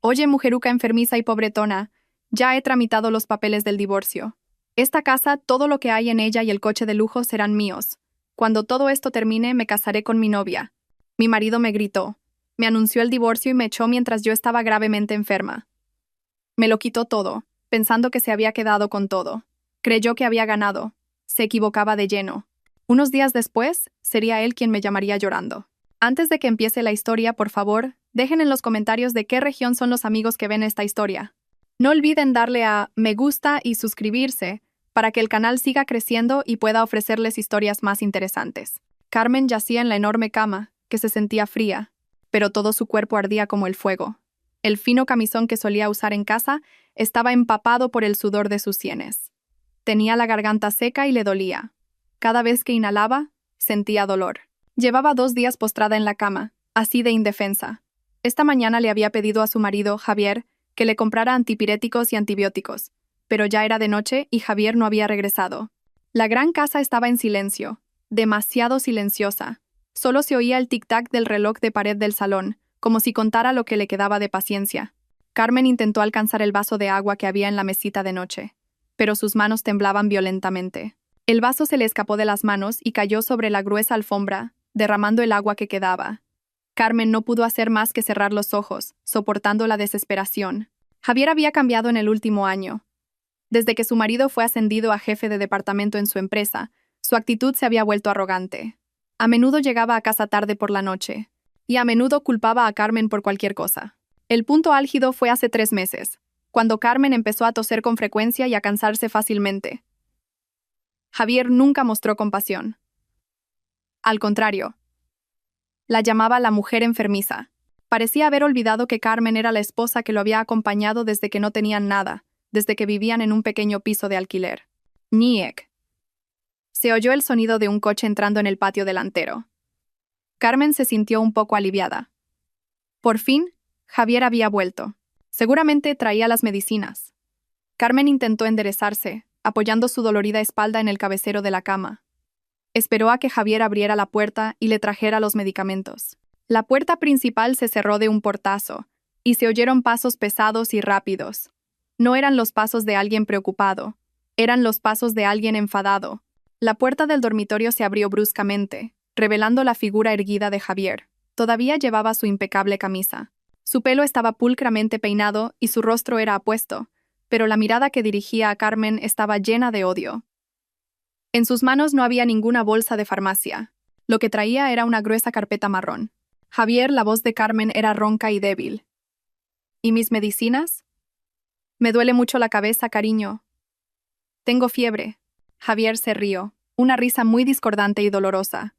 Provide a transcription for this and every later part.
Oye, mujeruca enfermiza y pobretona, ya he tramitado los papeles del divorcio. Esta casa, todo lo que hay en ella y el coche de lujo serán míos. Cuando todo esto termine, me casaré con mi novia. Mi marido me gritó. Me anunció el divorcio y me echó mientras yo estaba gravemente enferma. Me lo quitó todo, pensando que se había quedado con todo. Creyó que había ganado. Se equivocaba de lleno. Unos días después, sería él quien me llamaría llorando. Antes de que empiece la historia, por favor, dejen en los comentarios de qué región son los amigos que ven esta historia. No olviden darle a me gusta y suscribirse para que el canal siga creciendo y pueda ofrecerles historias más interesantes. Carmen yacía en la enorme cama, que se sentía fría, pero todo su cuerpo ardía como el fuego. El fino camisón que solía usar en casa estaba empapado por el sudor de sus sienes. Tenía la garganta seca y le dolía. Cada vez que inhalaba, sentía dolor. Llevaba 2 días postrada en la cama, así de indefensa. Esta mañana le había pedido a su marido, Javier, que le comprara antipiréticos y antibióticos, pero ya era de noche y Javier no había regresado. La gran casa estaba en silencio, demasiado silenciosa. Solo se oía el tic-tac del reloj de pared del salón, como si contara lo que le quedaba de paciencia. Carmen intentó alcanzar el vaso de agua que había en la mesita de noche, pero sus manos temblaban violentamente. El vaso se le escapó de las manos y cayó sobre la gruesa alfombra, derramando el agua que quedaba. Carmen no pudo hacer más que cerrar los ojos, soportando la desesperación. Javier había cambiado en el último año. Desde que su marido fue ascendido a jefe de departamento en su empresa, su actitud se había vuelto arrogante. A menudo llegaba a casa tarde por la noche, y a menudo culpaba a Carmen por cualquier cosa. El punto álgido fue hace 3 meses, cuando Carmen empezó a toser con frecuencia y a cansarse fácilmente. Javier nunca mostró compasión. Al contrario, la llamaba la mujer enfermiza. Parecía haber olvidado que Carmen era la esposa que lo había acompañado desde que no tenían nada, desde que vivían en un pequeño piso de alquiler. Niek. Se oyó el sonido de un coche entrando en el patio delantero. Carmen se sintió un poco aliviada. Por fin, Javier había vuelto. Seguramente traía las medicinas. Carmen intentó enderezarse, apoyando su dolorida espalda en el cabecero de la cama. Esperó a que Javier abriera la puerta y le trajera los medicamentos. La puerta principal se cerró de un portazo, y se oyeron pasos pesados y rápidos. No eran los pasos de alguien preocupado, eran los pasos de alguien enfadado. La puerta del dormitorio se abrió bruscamente, revelando la figura erguida de Javier. Todavía llevaba su impecable camisa. Su pelo estaba pulcramente peinado y su rostro era apuesto, pero la mirada que dirigía a Carmen estaba llena de odio. En sus manos no había ninguna bolsa de farmacia. Lo que traía era una gruesa carpeta marrón. Javier, la voz de Carmen era ronca y débil. ¿Y mis medicinas? Me duele mucho la cabeza, cariño. Tengo fiebre. Javier se rió, una risa muy discordante y dolorosa.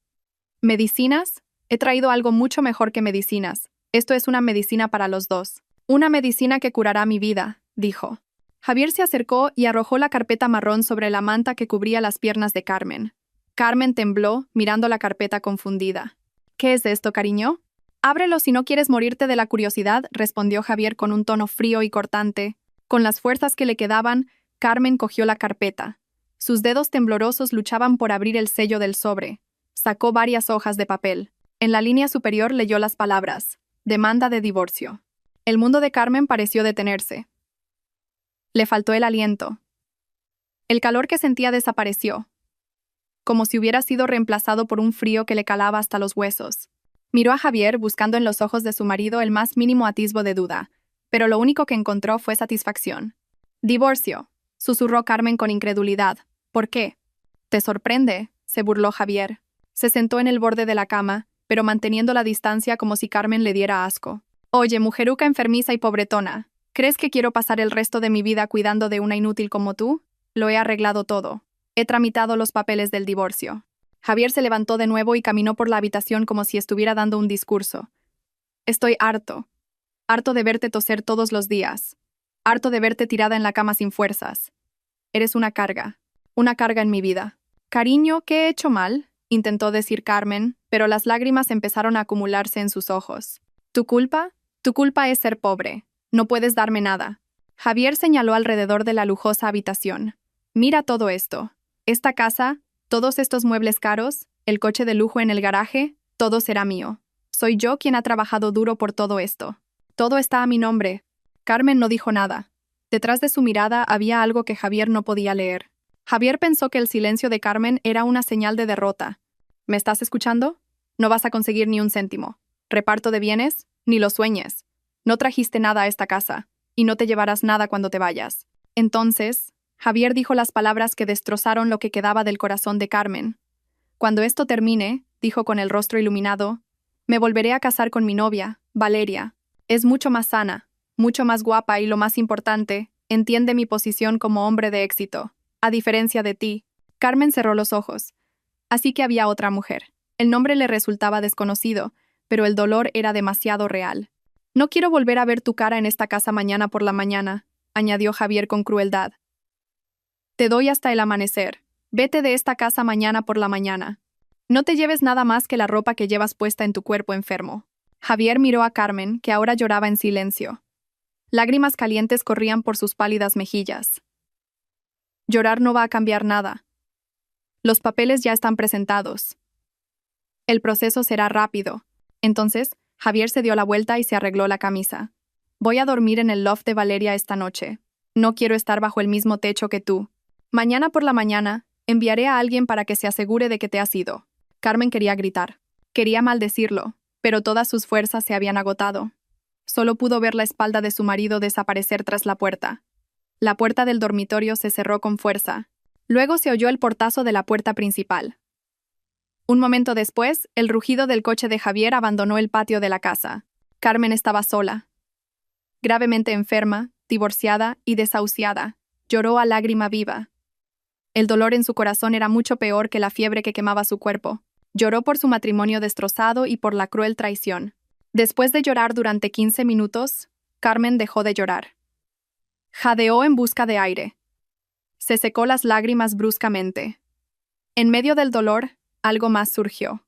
¿Medicinas? He traído algo mucho mejor que medicinas. Esto es una medicina para los dos. Una medicina que curará mi vida, dijo. Javier se acercó y arrojó la carpeta marrón sobre la manta que cubría las piernas de Carmen. Carmen tembló, mirando la carpeta confundida. ¿Qué es esto, cariño? Ábrelo si no quieres morirte de la curiosidad, respondió Javier con un tono frío y cortante. Con las fuerzas que le quedaban, Carmen cogió la carpeta. Sus dedos temblorosos luchaban por abrir el sello del sobre. Sacó varias hojas de papel. En la línea superior leyó las palabras: demanda de divorcio. El mundo de Carmen pareció detenerse. Le faltó el aliento. El calor que sentía desapareció, como si hubiera sido reemplazado por un frío que le calaba hasta los huesos. Miró a Javier buscando en los ojos de su marido el más mínimo atisbo de duda, pero lo único que encontró fue satisfacción. Divorcio, susurró Carmen con incredulidad. ¿Por qué? ¿Te sorprende?, se burló Javier. Se sentó en el borde de la cama, pero manteniendo la distancia como si Carmen le diera asco. Oye, mujeruca enfermiza y pobretona, ¿crees que quiero pasar el resto de mi vida cuidando de una inútil como tú? Lo he arreglado todo. He tramitado los papeles del divorcio. Javier se levantó de nuevo y caminó por la habitación como si estuviera dando un discurso. Estoy harto. Harto de verte toser todos los días. Harto de verte tirada en la cama sin fuerzas. Eres una carga en mi vida. Cariño, ¿qué he hecho mal?, intentó decir Carmen, pero las lágrimas empezaron a acumularse en sus ojos. ¿Tu culpa? Tu culpa es ser pobre. No puedes darme nada. Javier señaló alrededor de la lujosa habitación. Mira todo esto. Esta casa, todos estos muebles caros, el coche de lujo en el garaje, todo será mío. Soy yo quien ha trabajado duro por todo esto. Todo está a mi nombre. Carmen no dijo nada. Detrás de su mirada había algo que Javier no podía leer. Javier pensó que el silencio de Carmen era una señal de derrota. ¿Me estás escuchando? No vas a conseguir ni un céntimo. Reparto de bienes, ni lo sueñes. No trajiste nada a esta casa, y no te llevarás nada cuando te vayas. Entonces, Javier dijo las palabras que destrozaron lo que quedaba del corazón de Carmen. Cuando esto termine, dijo con el rostro iluminado, me volveré a casar con mi novia, Valeria. Es mucho más sana, mucho más guapa y lo más importante, entiende mi posición como hombre de éxito. A diferencia de ti, Carmen cerró los ojos. Así que había otra mujer. El nombre le resultaba desconocido, pero el dolor era demasiado real. No quiero volver a ver tu cara en esta casa mañana por la mañana, añadió Javier con crueldad. Te doy hasta el amanecer. Vete de esta casa mañana por la mañana. No te lleves nada más que la ropa que llevas puesta en tu cuerpo enfermo. Javier miró a Carmen, que ahora lloraba en silencio. Lágrimas calientes corrían por sus pálidas mejillas. Llorar no va a cambiar nada. Los papeles ya están presentados. El proceso será rápido. Entonces, Javier se dio la vuelta y se arregló la camisa. Voy a dormir en el loft de Valeria esta noche. No quiero estar bajo el mismo techo que tú. Mañana por la mañana, enviaré a alguien para que se asegure de que te has ido. Carmen quería gritar. Quería maldecirlo, pero todas sus fuerzas se habían agotado. Solo pudo ver la espalda de su marido desaparecer tras la puerta. La puerta del dormitorio se cerró con fuerza. Luego se oyó el portazo de la puerta principal. Un momento después, el rugido del coche de Javier abandonó el patio de la casa. Carmen estaba sola. Gravemente enferma, divorciada y desahuciada. Lloró a lágrima viva. El dolor en su corazón era mucho peor que la fiebre que quemaba su cuerpo. Lloró por su matrimonio destrozado y por la cruel traición. Después de llorar durante 15 minutos, Carmen dejó de llorar. Jadeó en busca de aire. Se secó las lágrimas bruscamente. En medio del dolor, algo más surgió.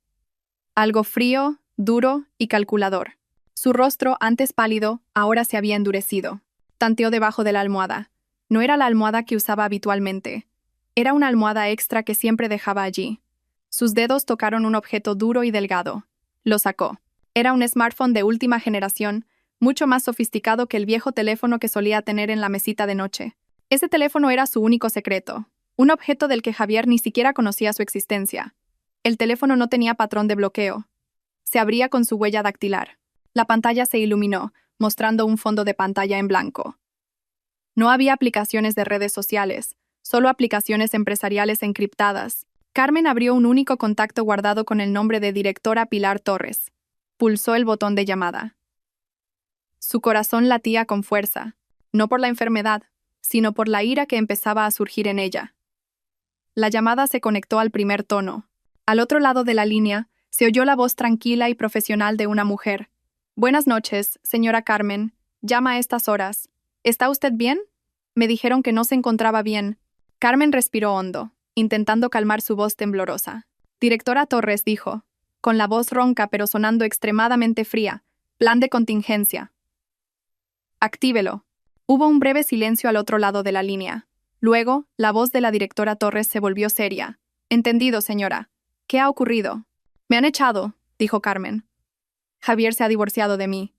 Algo frío, duro y calculador. Su rostro, antes pálido, ahora se había endurecido. Tanteó debajo de la almohada. No era la almohada que usaba habitualmente. Era una almohada extra que siempre dejaba allí. Sus dedos tocaron un objeto duro y delgado. Lo sacó. Era un smartphone de última generación, mucho más sofisticado que el viejo teléfono que solía tener en la mesita de noche. Ese teléfono era su único secreto, un objeto del que Javier ni siquiera conocía su existencia. El teléfono no tenía patrón de bloqueo. Se abría con su huella dactilar. La pantalla se iluminó, mostrando un fondo de pantalla en blanco. No había aplicaciones de redes sociales, solo aplicaciones empresariales encriptadas. Carmen abrió un único contacto guardado con el nombre de directora Pilar Torres. Pulsó el botón de llamada. Su corazón latía con fuerza, no por la enfermedad, sino por la ira que empezaba a surgir en ella. La llamada se conectó al primer tono. Al otro lado de la línea, se oyó la voz tranquila y profesional de una mujer. Buenas noches, señora Carmen. Llama a estas horas. ¿Está usted bien? Me dijeron que no se encontraba bien. Carmen respiró hondo, intentando calmar su voz temblorosa. Directora Torres dijo, con la voz ronca pero sonando extremadamente fría, plan de contingencia. Actívelo. Hubo un breve silencio al otro lado de la línea. Luego, la voz de la directora Torres se volvió seria. Entendido, señora. ¿Qué ha ocurrido? Me han echado, dijo Carmen. Javier se ha divorciado de mí.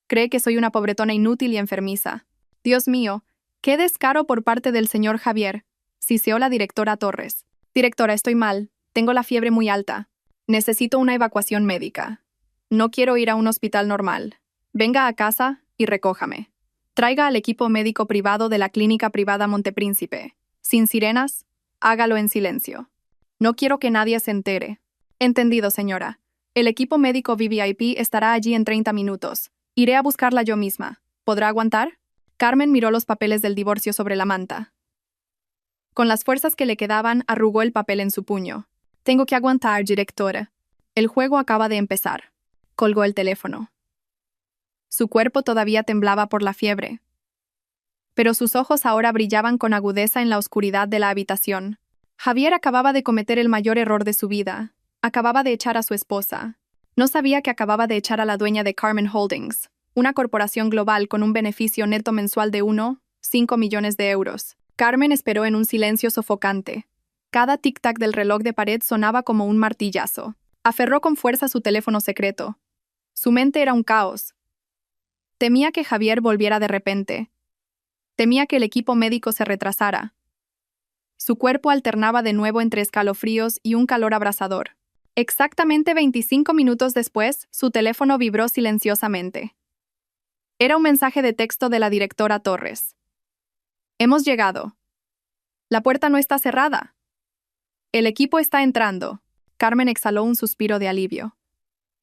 Cree que soy una pobretona inútil y enfermiza. Dios mío, qué descaro por parte del señor Javier, siseó la directora Torres. Directora, estoy mal. Tengo la fiebre muy alta. Necesito una evacuación médica. No quiero ir a un hospital normal. Venga a casa y recójame. Traiga al equipo médico privado de la clínica privada Montepríncipe. Sin sirenas, hágalo en silencio. No quiero que nadie se entere. Entendido, señora. El equipo médico VVIP estará allí en 30 minutos. Iré a buscarla yo misma. ¿Podrá aguantar? Carmen miró los papeles del divorcio sobre la manta. Con las fuerzas que le quedaban, arrugó el papel en su puño. Tengo que aguantar, directora. El juego acaba de empezar. Colgó el teléfono. Su cuerpo todavía temblaba por la fiebre. Pero sus ojos ahora brillaban con agudeza en la oscuridad de la habitación. Javier acababa de cometer el mayor error de su vida. Acababa de echar a su esposa. No sabía que acababa de echar a la dueña de Carmen Holdings, una corporación global con un beneficio neto mensual de 1,5 millones de euros. Carmen esperó en un silencio sofocante. Cada tic-tac del reloj de pared sonaba como un martillazo. Aferró con fuerza su teléfono secreto. Su mente era un caos. Temía que Javier volviera de repente. Temía que el equipo médico se retrasara. Su cuerpo alternaba de nuevo entre escalofríos y un calor abrasador. Exactamente 25 minutos después, su teléfono vibró silenciosamente. Era un mensaje de texto de la directora Torres. Hemos llegado. La puerta no está cerrada. El equipo está entrando. Carmen exhaló un suspiro de alivio.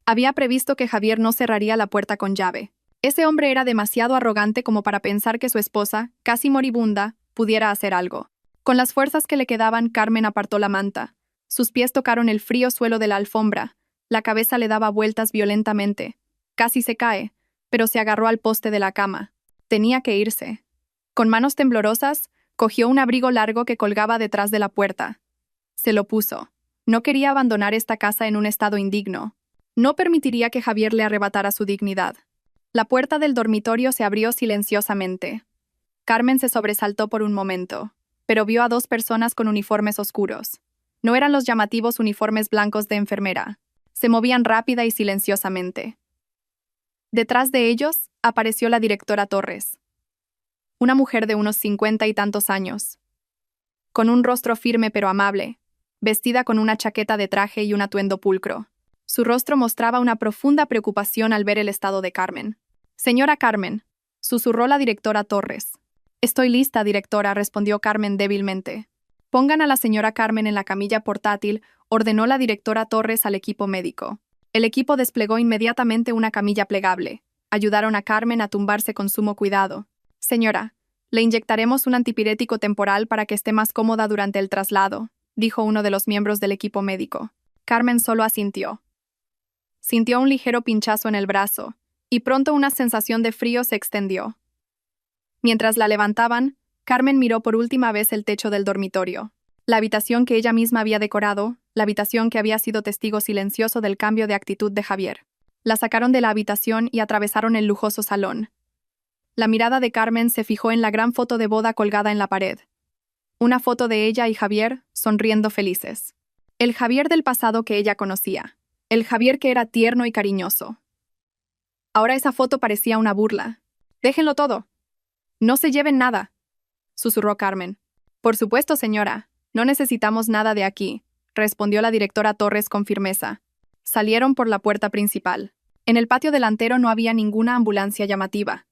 Había previsto que Javier no cerraría la puerta con llave. Ese hombre era demasiado arrogante como para pensar que su esposa, casi moribunda, pudiera hacer algo. Con las fuerzas que le quedaban, Carmen apartó la manta. Sus pies tocaron el frío suelo de la alfombra. La cabeza le daba vueltas violentamente. Casi se cae, pero se agarró al poste de la cama. Tenía que irse. Con manos temblorosas, cogió un abrigo largo que colgaba detrás de la puerta. Se lo puso. No quería abandonar esta casa en un estado indigno. No permitiría que Javier le arrebatara su dignidad. La puerta del dormitorio se abrió silenciosamente. Carmen se sobresaltó por un momento, pero vio a dos personas con uniformes oscuros. No eran los llamativos uniformes blancos de enfermera. Se movían rápida y silenciosamente. Detrás de ellos apareció la directora Torres. Una mujer de unos 50 y tantos años. Con un rostro firme pero amable, vestida con una chaqueta de traje y un atuendo pulcro. Su rostro mostraba una profunda preocupación al ver el estado de Carmen. «Señora Carmen», susurró la directora Torres. «Estoy lista, directora», respondió Carmen débilmente. «Pongan a la señora Carmen en la camilla portátil», ordenó la directora Torres al equipo médico. El equipo desplegó inmediatamente una camilla plegable. Ayudaron a Carmen a tumbarse con sumo cuidado. «Señora, le inyectaremos un antipirético temporal para que esté más cómoda durante el traslado», dijo uno de los miembros del equipo médico. Carmen solo asintió. Sintió un ligero pinchazo en el brazo, y pronto una sensación de frío se extendió. Mientras la levantaban, Carmen miró por última vez el techo del dormitorio. La habitación que ella misma había decorado, la habitación que había sido testigo silencioso del cambio de actitud de Javier. La sacaron de la habitación y atravesaron el lujoso salón. La mirada de Carmen se fijó en la gran foto de boda colgada en la pared. Una foto de ella y Javier, sonriendo felices. El Javier del pasado que ella conocía. El Javier que era tierno y cariñoso. Ahora esa foto parecía una burla. «Déjenlo todo. No se lleven nada», susurró Carmen. «Por supuesto, señora. No necesitamos nada de aquí», respondió la directora Torres con firmeza. Salieron por la puerta principal. En el patio delantero no había ninguna ambulancia llamativa.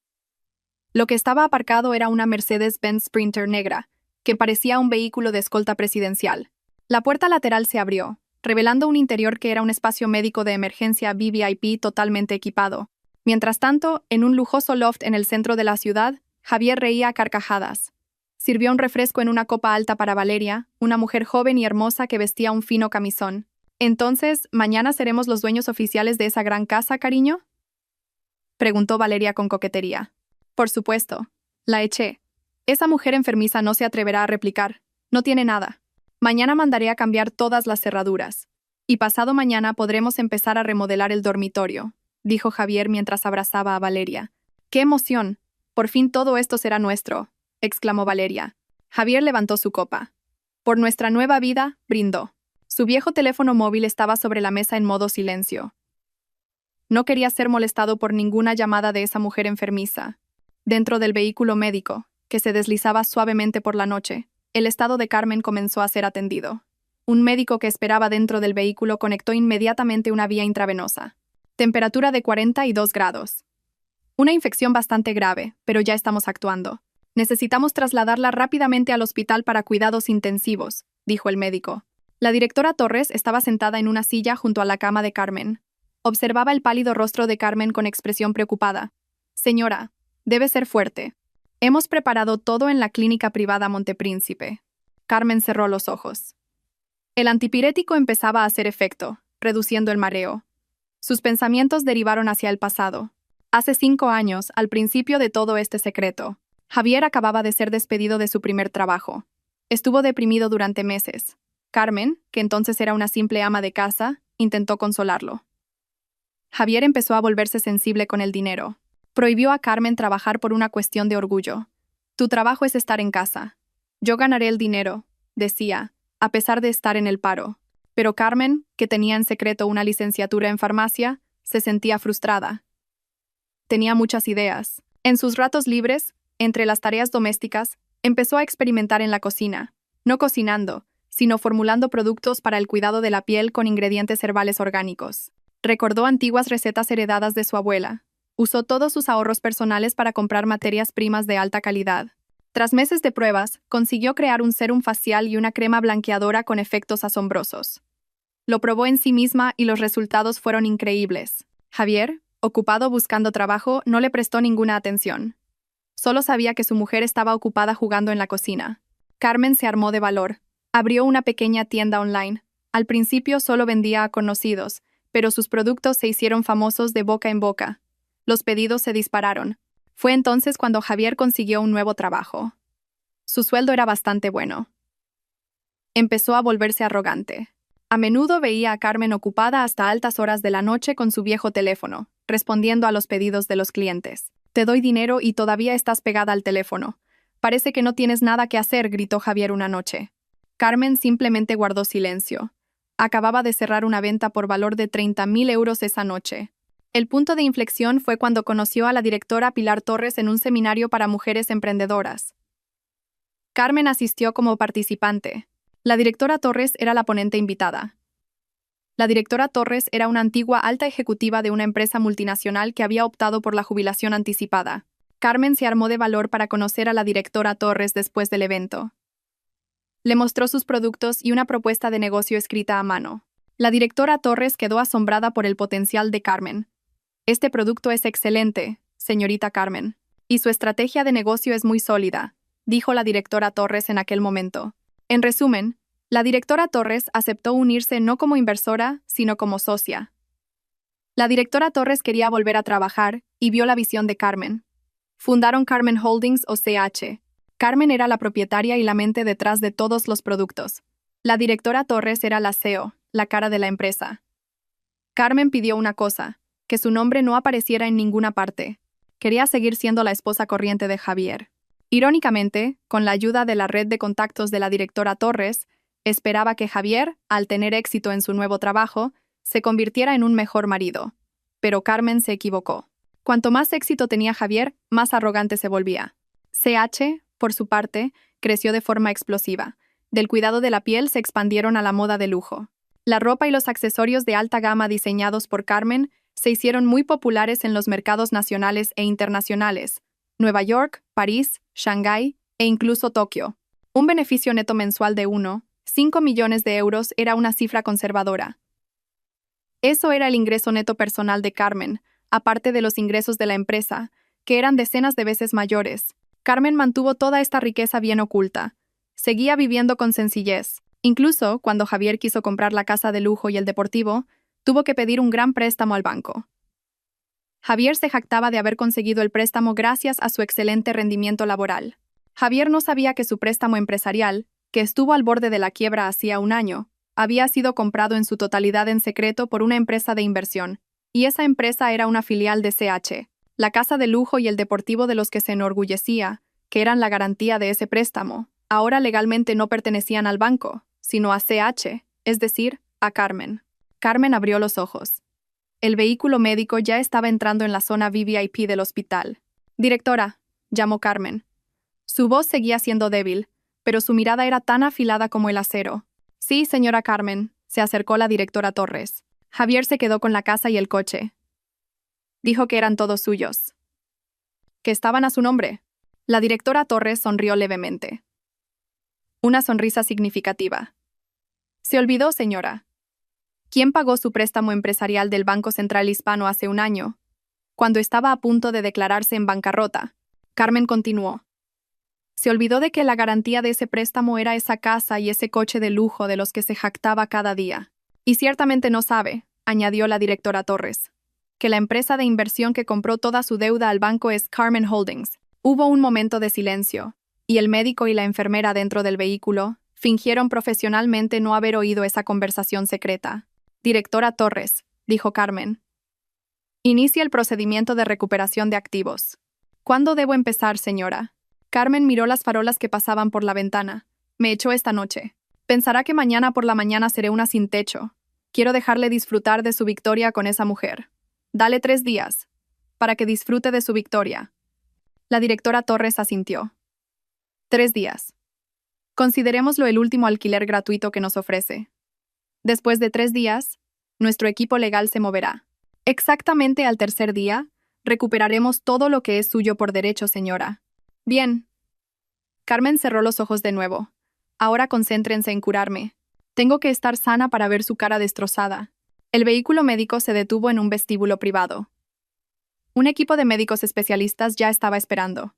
Lo que estaba aparcado era una Mercedes-Benz Sprinter negra, que parecía un vehículo de escolta presidencial. La puerta lateral se abrió, revelando un interior que era un espacio médico de emergencia VVIP totalmente equipado. Mientras tanto, en un lujoso loft en el centro de la ciudad, Javier reía a carcajadas. Sirvió un refresco en una copa alta para Valeria, una mujer joven y hermosa que vestía un fino camisón. «Entonces, ¿mañana seremos los dueños oficiales de esa gran casa, cariño?», preguntó Valeria con coquetería. «Por supuesto. La eché. Esa mujer enfermiza no se atreverá a replicar. No tiene nada. Mañana mandaré a cambiar todas las cerraduras. Y pasado mañana podremos empezar a remodelar el dormitorio», dijo Javier mientras abrazaba a Valeria. «¡Qué emoción! Por fin todo esto será nuestro», exclamó Valeria. Javier levantó su copa. «Por nuestra nueva vida», brindó. Su viejo teléfono móvil estaba sobre la mesa en modo silencio. No quería ser molestado por ninguna llamada de esa mujer enfermiza. Dentro del vehículo médico, que se deslizaba suavemente por la noche, el estado de Carmen comenzó a ser atendido. Un médico que esperaba dentro del vehículo conectó inmediatamente una vía intravenosa. Temperatura de 42 grados. Una infección bastante grave, pero ya estamos actuando. Necesitamos trasladarla rápidamente al hospital para cuidados intensivos, dijo el médico. La directora Torres estaba sentada en una silla junto a la cama de Carmen. Observaba el pálido rostro de Carmen con expresión preocupada. «Señora, debe ser fuerte. Hemos preparado todo en la clínica privada Montepríncipe». Carmen cerró los ojos. El antipirético empezaba a hacer efecto, reduciendo el mareo. Sus pensamientos derivaron hacia el pasado. Hace 5 años, al principio de todo este secreto, Javier acababa de ser despedido de su primer trabajo. Estuvo deprimido durante meses. Carmen, que entonces era una simple ama de casa, intentó consolarlo. Javier empezó a volverse sensible con el dinero. Prohibió a Carmen trabajar por una cuestión de orgullo. «Tu trabajo es estar en casa. Yo ganaré el dinero», decía, a pesar de estar en el paro. Pero Carmen, que tenía en secreto una licenciatura en farmacia, se sentía frustrada. tenía muchas ideas. En sus ratos libres, entre las tareas domésticas, empezó a experimentar en la cocina, no cocinando, sino formulando productos para el cuidado de la piel con ingredientes herbales orgánicos. Recordó antiguas recetas heredadas de su abuela. Usó todos sus ahorros personales para comprar materias primas de alta calidad. Tras meses de pruebas, consiguió crear un sérum facial y una crema blanqueadora con efectos asombrosos. Lo probó en sí misma y los resultados fueron increíbles. Javier, ocupado buscando trabajo, no le prestó ninguna atención. Solo sabía que su mujer estaba ocupada jugando en la cocina. Carmen se armó de valor. Abrió una pequeña tienda online. Al principio solo vendía a conocidos, pero sus productos se hicieron famosos de boca en boca. Los pedidos se dispararon. Fue entonces cuando Javier consiguió un nuevo trabajo. Su sueldo era bastante bueno. Empezó a volverse arrogante. A menudo veía a Carmen ocupada hasta altas horas de la noche con su viejo teléfono, respondiendo a los pedidos de los clientes. «Te doy dinero y todavía estás pegada al teléfono. Parece que no tienes nada que hacer», gritó Javier una noche. Carmen simplemente guardó silencio. Acababa de cerrar una venta por valor de 30.000 euros esa noche. El punto de inflexión fue cuando conoció a la directora Pilar Torres en un seminario para mujeres emprendedoras. Carmen asistió como participante. La directora Torres era la ponente invitada. La directora Torres era una antigua alta ejecutiva de una empresa multinacional que había optado por la jubilación anticipada. Carmen se armó de valor para conocer a la directora Torres después del evento. Le mostró sus productos y una propuesta de negocio escrita a mano. La directora Torres quedó asombrada por el potencial de Carmen. «Este producto es excelente, señorita Carmen, y su estrategia de negocio es muy sólida», dijo la directora Torres en aquel momento. En resumen, la directora Torres aceptó unirse no como inversora, sino como socia. La directora Torres quería volver a trabajar y vio la visión de Carmen. Fundaron Carmen Holdings o CH. Carmen era la propietaria y la mente detrás de todos los productos. La directora Torres era la CEO, la cara de la empresa. Carmen pidió una cosa: que su nombre no apareciera en ninguna parte. Quería seguir siendo la esposa corriente de Javier. Irónicamente, con la ayuda de la red de contactos de la directora Torres, esperaba que Javier, al tener éxito en su nuevo trabajo, se convirtiera en un mejor marido. Pero Carmen se equivocó. Cuanto más éxito tenía Javier, más arrogante se volvía. CH, por su parte, creció de forma explosiva. Del cuidado de la piel se expandieron a la moda de lujo. La ropa y los accesorios de alta gama diseñados por Carmen se hicieron muy populares en los mercados nacionales e internacionales: Nueva York, París, Shanghái e incluso Tokio. Un beneficio neto mensual de 1,5 millones de euros era una cifra conservadora. Eso era el ingreso neto personal de Carmen, aparte de los ingresos de la empresa, que eran decenas de veces mayores. Carmen mantuvo toda esta riqueza bien oculta. Seguía viviendo con sencillez. Incluso, cuando Javier quiso comprar la casa de lujo y el deportivo, tuvo que pedir un gran préstamo al banco. Javier se jactaba de haber conseguido el préstamo gracias a su excelente rendimiento laboral. Javier no sabía que su préstamo empresarial, que estuvo al borde de la quiebra hacía un año, había sido comprado en su totalidad en secreto por una empresa de inversión, y esa empresa era una filial de CH. La casa de lujo y el deportivo de los que se enorgullecía, que eran la garantía de ese préstamo, ahora legalmente no pertenecían al banco, sino a CH, es decir, a Carmen. Carmen abrió los ojos. El vehículo médico ya estaba entrando en la zona VVIP del hospital. «Directora», llamó Carmen. Su voz seguía siendo débil, pero su mirada era tan afilada como el acero. «Sí, señora Carmen», se acercó la directora Torres. Javier se quedó con la casa y el coche. Dijo que eran todos suyos. Que estaban a su nombre. La directora Torres sonrió levemente. Una sonrisa significativa. «Se olvidó, señora. ¿Quién pagó su préstamo empresarial del Banco Central Hispano hace un año, cuando estaba a punto de declararse en bancarrota?» Carmen continuó. «Se olvidó de que la garantía de ese préstamo era esa casa y ese coche de lujo de los que se jactaba cada día. Y ciertamente no sabe», añadió la directora Torres, «que la empresa de inversión que compró toda su deuda al banco es Carmen Holdings». Hubo un momento de silencio, y el médico y la enfermera dentro del vehículo fingieron profesionalmente no haber oído esa conversación secreta. «Directora Torres», dijo Carmen. «Inicia el procedimiento de recuperación de activos». «¿Cuándo debo empezar, señora?» Carmen miró las farolas que pasaban por la ventana. «Me echó esta noche. Pensará que mañana por la mañana seré una sin techo. Quiero dejarle disfrutar de su victoria con esa mujer. Dale 3 días. para que disfrute de su victoria. La directora Torres asintió. 3 días. Considerémoslo el último alquiler gratuito que nos ofrece. Después de 3 días, nuestro equipo legal se moverá. Exactamente al tercer día, recuperaremos todo lo que es suyo por derecho, señora. Bien. Carmen cerró los ojos de nuevo. Ahora concéntrense en curarme. Tengo que estar sana para ver su cara destrozada. El vehículo médico se detuvo en un vestíbulo privado. Un equipo de médicos especialistas ya estaba esperando.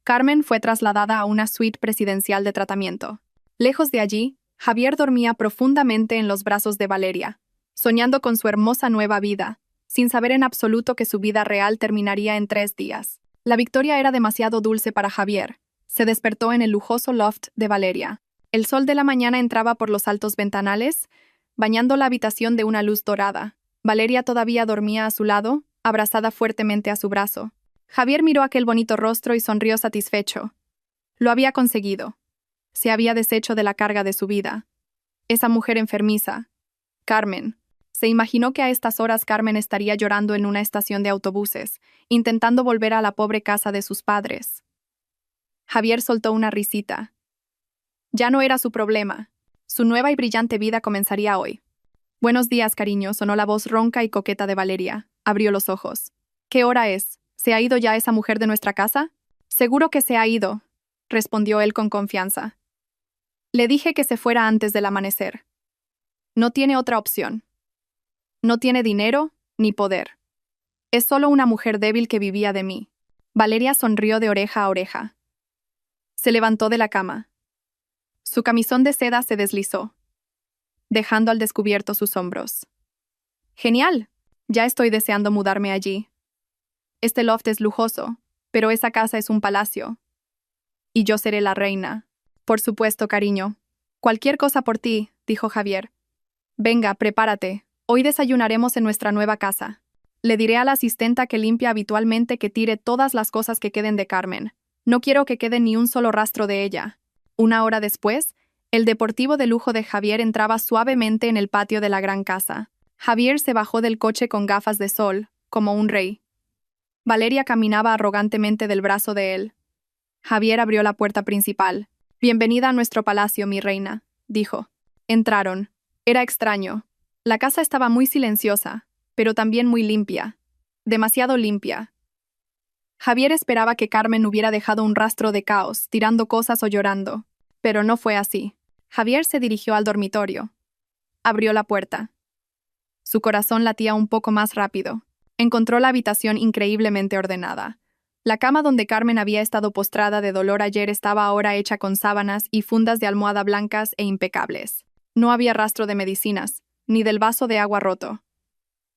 Carmen fue trasladada a una suite presidencial de tratamiento. Lejos de allí, Javier dormía profundamente en los brazos de Valeria, soñando con su hermosa nueva vida, sin saber en absoluto que su vida real terminaría en 3 días. La victoria era demasiado dulce para Javier. Se despertó en el lujoso loft de Valeria. El sol de la mañana entraba por los altos ventanales, bañando la habitación de una luz dorada. Valeria todavía dormía a su lado, abrazada fuertemente a su brazo. Javier miró aquel bonito rostro y sonrió satisfecho. Lo había conseguido. Se había deshecho de la carga de su vida. Esa mujer enfermiza. Carmen. Se imaginó que a estas horas Carmen estaría llorando en una estación de autobuses, intentando volver a la pobre casa de sus padres. Javier soltó una risita. Ya no era su problema. Su nueva y brillante vida comenzaría hoy. Buenos días, cariño, sonó la voz ronca y coqueta de Valeria. Abrió los ojos. ¿Qué hora es? ¿Se ha ido ya esa mujer de nuestra casa? Seguro que se ha ido, respondió él con confianza. Le dije que se fuera antes del amanecer. No tiene otra opción. No tiene dinero ni poder. Es solo una mujer débil que vivía de mí. Valeria sonrió de oreja a oreja. Se levantó de la cama. Su camisón de seda se deslizó, dejando al descubierto sus hombros. Genial. Ya estoy deseando mudarme allí. Este loft es lujoso, pero esa casa es un palacio. Y yo seré la reina. Por supuesto, cariño. Cualquier cosa por ti, dijo Javier. Venga, prepárate. Hoy desayunaremos en nuestra nueva casa. Le diré a la asistenta que limpia habitualmente que tire todas las cosas que queden de Carmen. No quiero que quede ni un solo rastro de ella. 1 hora después, el deportivo de lujo de Javier entraba suavemente en el patio de la gran casa. Javier se bajó del coche con gafas de sol, como un rey. Valeria caminaba arrogantemente del brazo de él. Javier abrió la puerta principal. «Bienvenida a nuestro palacio, mi reina», dijo. Entraron. Era extraño. La casa estaba muy silenciosa, pero también muy limpia. Demasiado limpia. Javier esperaba que Carmen hubiera dejado un rastro de caos, tirando cosas o llorando. Pero no fue así. Javier se dirigió al dormitorio. Abrió la puerta. Su corazón latía un poco más rápido. Encontró la habitación increíblemente ordenada. La cama donde Carmen había estado postrada de dolor ayer estaba ahora hecha con sábanas y fundas de almohada blancas e impecables. No había rastro de medicinas, ni del vaso de agua roto.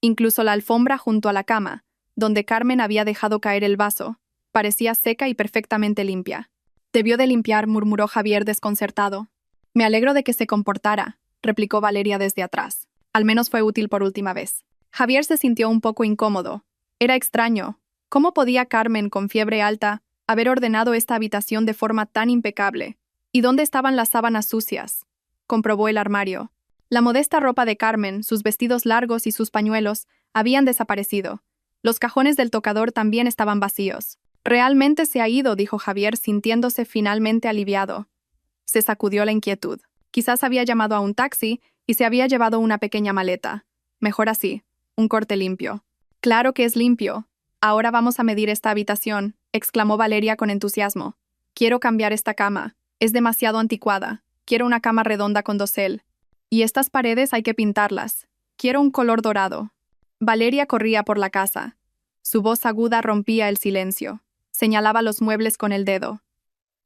Incluso la alfombra junto a la cama, donde Carmen había dejado caer el vaso, parecía seca y perfectamente limpia. Debió de limpiar, murmuró Javier desconcertado. Me alegro de que se comportara, replicó Valeria desde atrás. Al menos fue útil por última vez. Javier se sintió un poco incómodo. Era extraño. ¿Cómo podía Carmen, con fiebre alta, haber ordenado esta habitación de forma tan impecable? ¿Y dónde estaban las sábanas sucias? Comprobó el armario. La modesta ropa de Carmen, sus vestidos largos y sus pañuelos, habían desaparecido. Los cajones del tocador también estaban vacíos. Realmente se ha ido, dijo Javier, sintiéndose finalmente aliviado. Se sacudió la inquietud. Quizás había llamado a un taxi y se había llevado una pequeña maleta. Mejor así, un corte limpio. Claro que es limpio. Ahora vamos a medir esta habitación, exclamó Valeria con entusiasmo. Quiero cambiar esta cama. Es demasiado anticuada. Quiero una cama redonda con dosel. Y estas paredes hay que pintarlas. Quiero un color dorado. Valeria corría por la casa. Su voz aguda rompía el silencio. Señalaba los muebles con el dedo.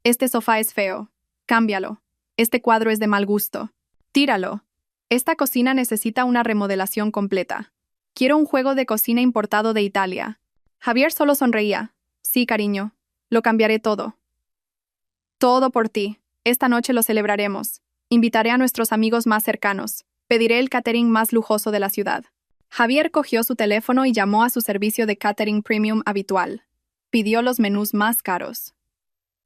Este sofá es feo. Cámbialo. Este cuadro es de mal gusto. Tíralo. Esta cocina necesita una remodelación completa. Quiero un juego de cocina importado de Italia. Javier solo sonreía. Sí, cariño. Lo cambiaré todo. Todo por ti. Esta noche lo celebraremos. Invitaré a nuestros amigos más cercanos. Pediré el catering más lujoso de la ciudad. Javier cogió su teléfono y llamó a su servicio de catering premium habitual. Pidió los menús más caros.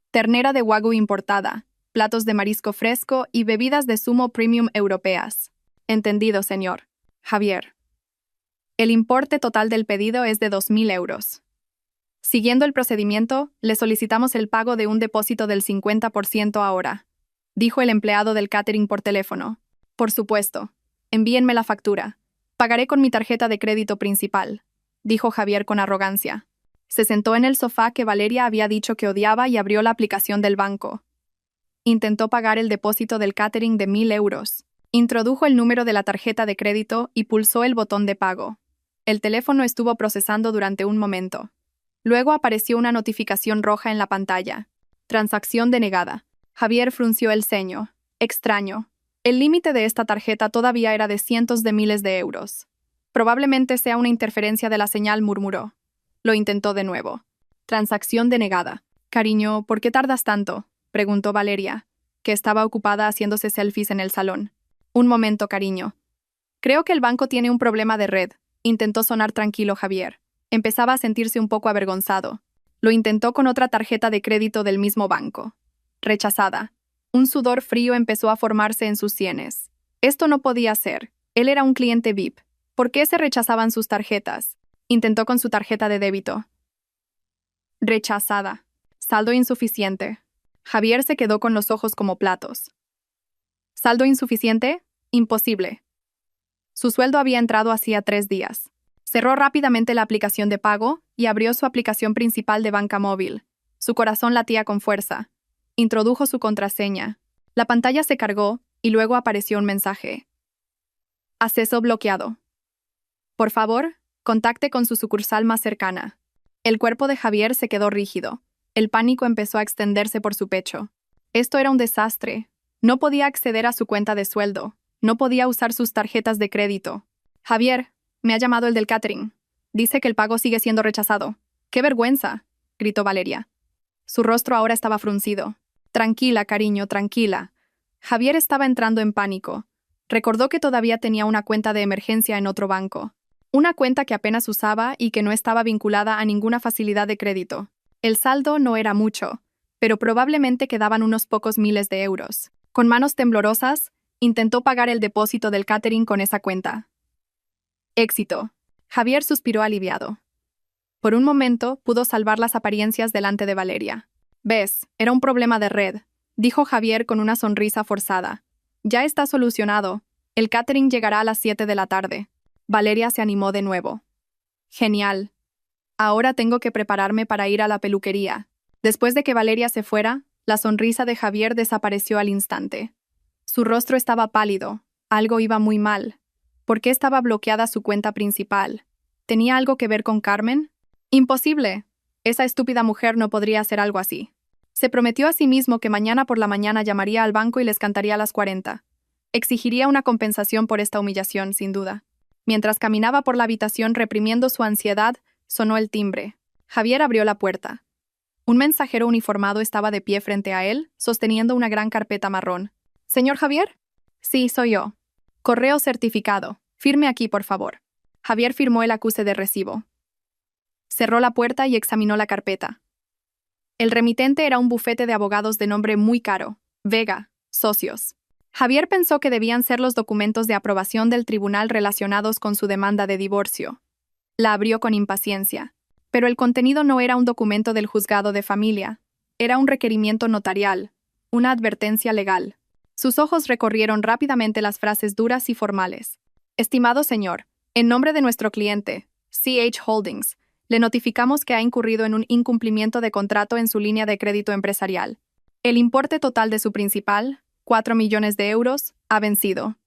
Ternera de wagyu importada, platos de marisco fresco y bebidas de zumo premium europeas. Entendido, señor. Javier. El importe total del pedido es de 2.000 euros. Siguiendo el procedimiento, le solicitamos el pago de un depósito del 50% ahora, dijo el empleado del catering por teléfono. Por supuesto. Envíenme la factura. Pagaré con mi tarjeta de crédito principal, dijo Javier con arrogancia. Se sentó en el sofá que Valeria había dicho que odiaba y abrió la aplicación del banco. Intentó pagar el depósito del catering de 1.000 euros. Introdujo el número de la tarjeta de crédito y pulsó el botón de pago. El teléfono estuvo procesando durante un momento. Luego apareció una notificación roja en la pantalla. Transacción denegada. Javier frunció el ceño. Extraño. El límite de esta tarjeta todavía era de cientos de miles de euros. Probablemente sea una interferencia de la señal, murmuró. Lo intentó de nuevo. Transacción denegada. Cariño, ¿por qué tardas tanto?, preguntó Valeria, que estaba ocupada haciéndose selfies en el salón. Un momento, cariño. Creo que el banco tiene un problema de red, intentó sonar tranquilo Javier. Empezaba a sentirse un poco avergonzado. Lo intentó con otra tarjeta de crédito del mismo banco. Rechazada. Un sudor frío empezó a formarse en sus sienes. Esto no podía ser. Él era un cliente VIP. ¿Por qué se rechazaban sus tarjetas? Intentó con su tarjeta de débito. Rechazada. Saldo insuficiente. Javier se quedó con los ojos como platos. ¿Saldo insuficiente? Imposible. Su sueldo había entrado hacía 3 días. Cerró rápidamente la aplicación de pago y abrió su aplicación principal de banca móvil. Su corazón latía con fuerza. Introdujo su contraseña. La pantalla se cargó y luego apareció un mensaje. Acceso bloqueado. Por favor, contacte con su sucursal más cercana. El cuerpo de Javier se quedó rígido. El pánico empezó a extenderse por su pecho. Esto era un desastre. No podía acceder a su cuenta de sueldo. No podía usar sus tarjetas de crédito. Javier, me ha llamado el del catering. Dice que el pago sigue siendo rechazado. ¡Qué vergüenza!, gritó Valeria. Su rostro ahora estaba fruncido. Tranquila, cariño, tranquila. Javier estaba entrando en pánico. Recordó que todavía tenía una cuenta de emergencia en otro banco. Una cuenta que apenas usaba y que no estaba vinculada a ninguna facilidad de crédito. El saldo no era mucho, pero probablemente quedaban unos pocos miles de euros. Con manos temblorosas, intentó pagar el depósito del catering con esa cuenta. Éxito. Javier suspiró aliviado. Por un momento pudo salvar las apariencias delante de Valeria. «Ves, era un problema de red», dijo Javier con una sonrisa forzada. «Ya está solucionado. El catering llegará a las 7 de la tarde». Valeria se animó de nuevo. «Genial. Ahora tengo que prepararme para ir a la peluquería». Después de que Valeria se fuera, la sonrisa de Javier desapareció al instante. Su rostro estaba pálido. Algo iba muy mal. ¿Por qué estaba bloqueada su cuenta principal? ¿Tenía algo que ver con Carmen? Imposible. Esa estúpida mujer no podría hacer algo así. Se prometió a sí mismo que mañana por la mañana llamaría al banco y les cantaría a las 40. Exigiría una compensación por esta humillación, sin duda. Mientras caminaba por la habitación reprimiendo su ansiedad, sonó el timbre. Javier abrió la puerta. Un mensajero uniformado estaba de pie frente a él, sosteniendo una gran carpeta marrón. «¿Señor Javier?» «Sí, soy yo». «Correo certificado. Firme aquí, por favor». Javier firmó el acuse de recibo. Cerró la puerta y examinó la carpeta. El remitente era un bufete de abogados de nombre muy caro, Vega, Socios. Javier pensó que debían ser los documentos de aprobación del tribunal relacionados con su demanda de divorcio. La abrió con impaciencia. Pero el contenido no era un documento del juzgado de familia. Era un requerimiento notarial, una advertencia legal. Sus ojos recorrieron rápidamente las frases duras y formales. «Estimado señor, en nombre de nuestro cliente, CH Holdings, le notificamos que ha incurrido en un incumplimiento de contrato en su línea de crédito empresarial. El importe total de su principal, 4 millones de euros, ha vencido.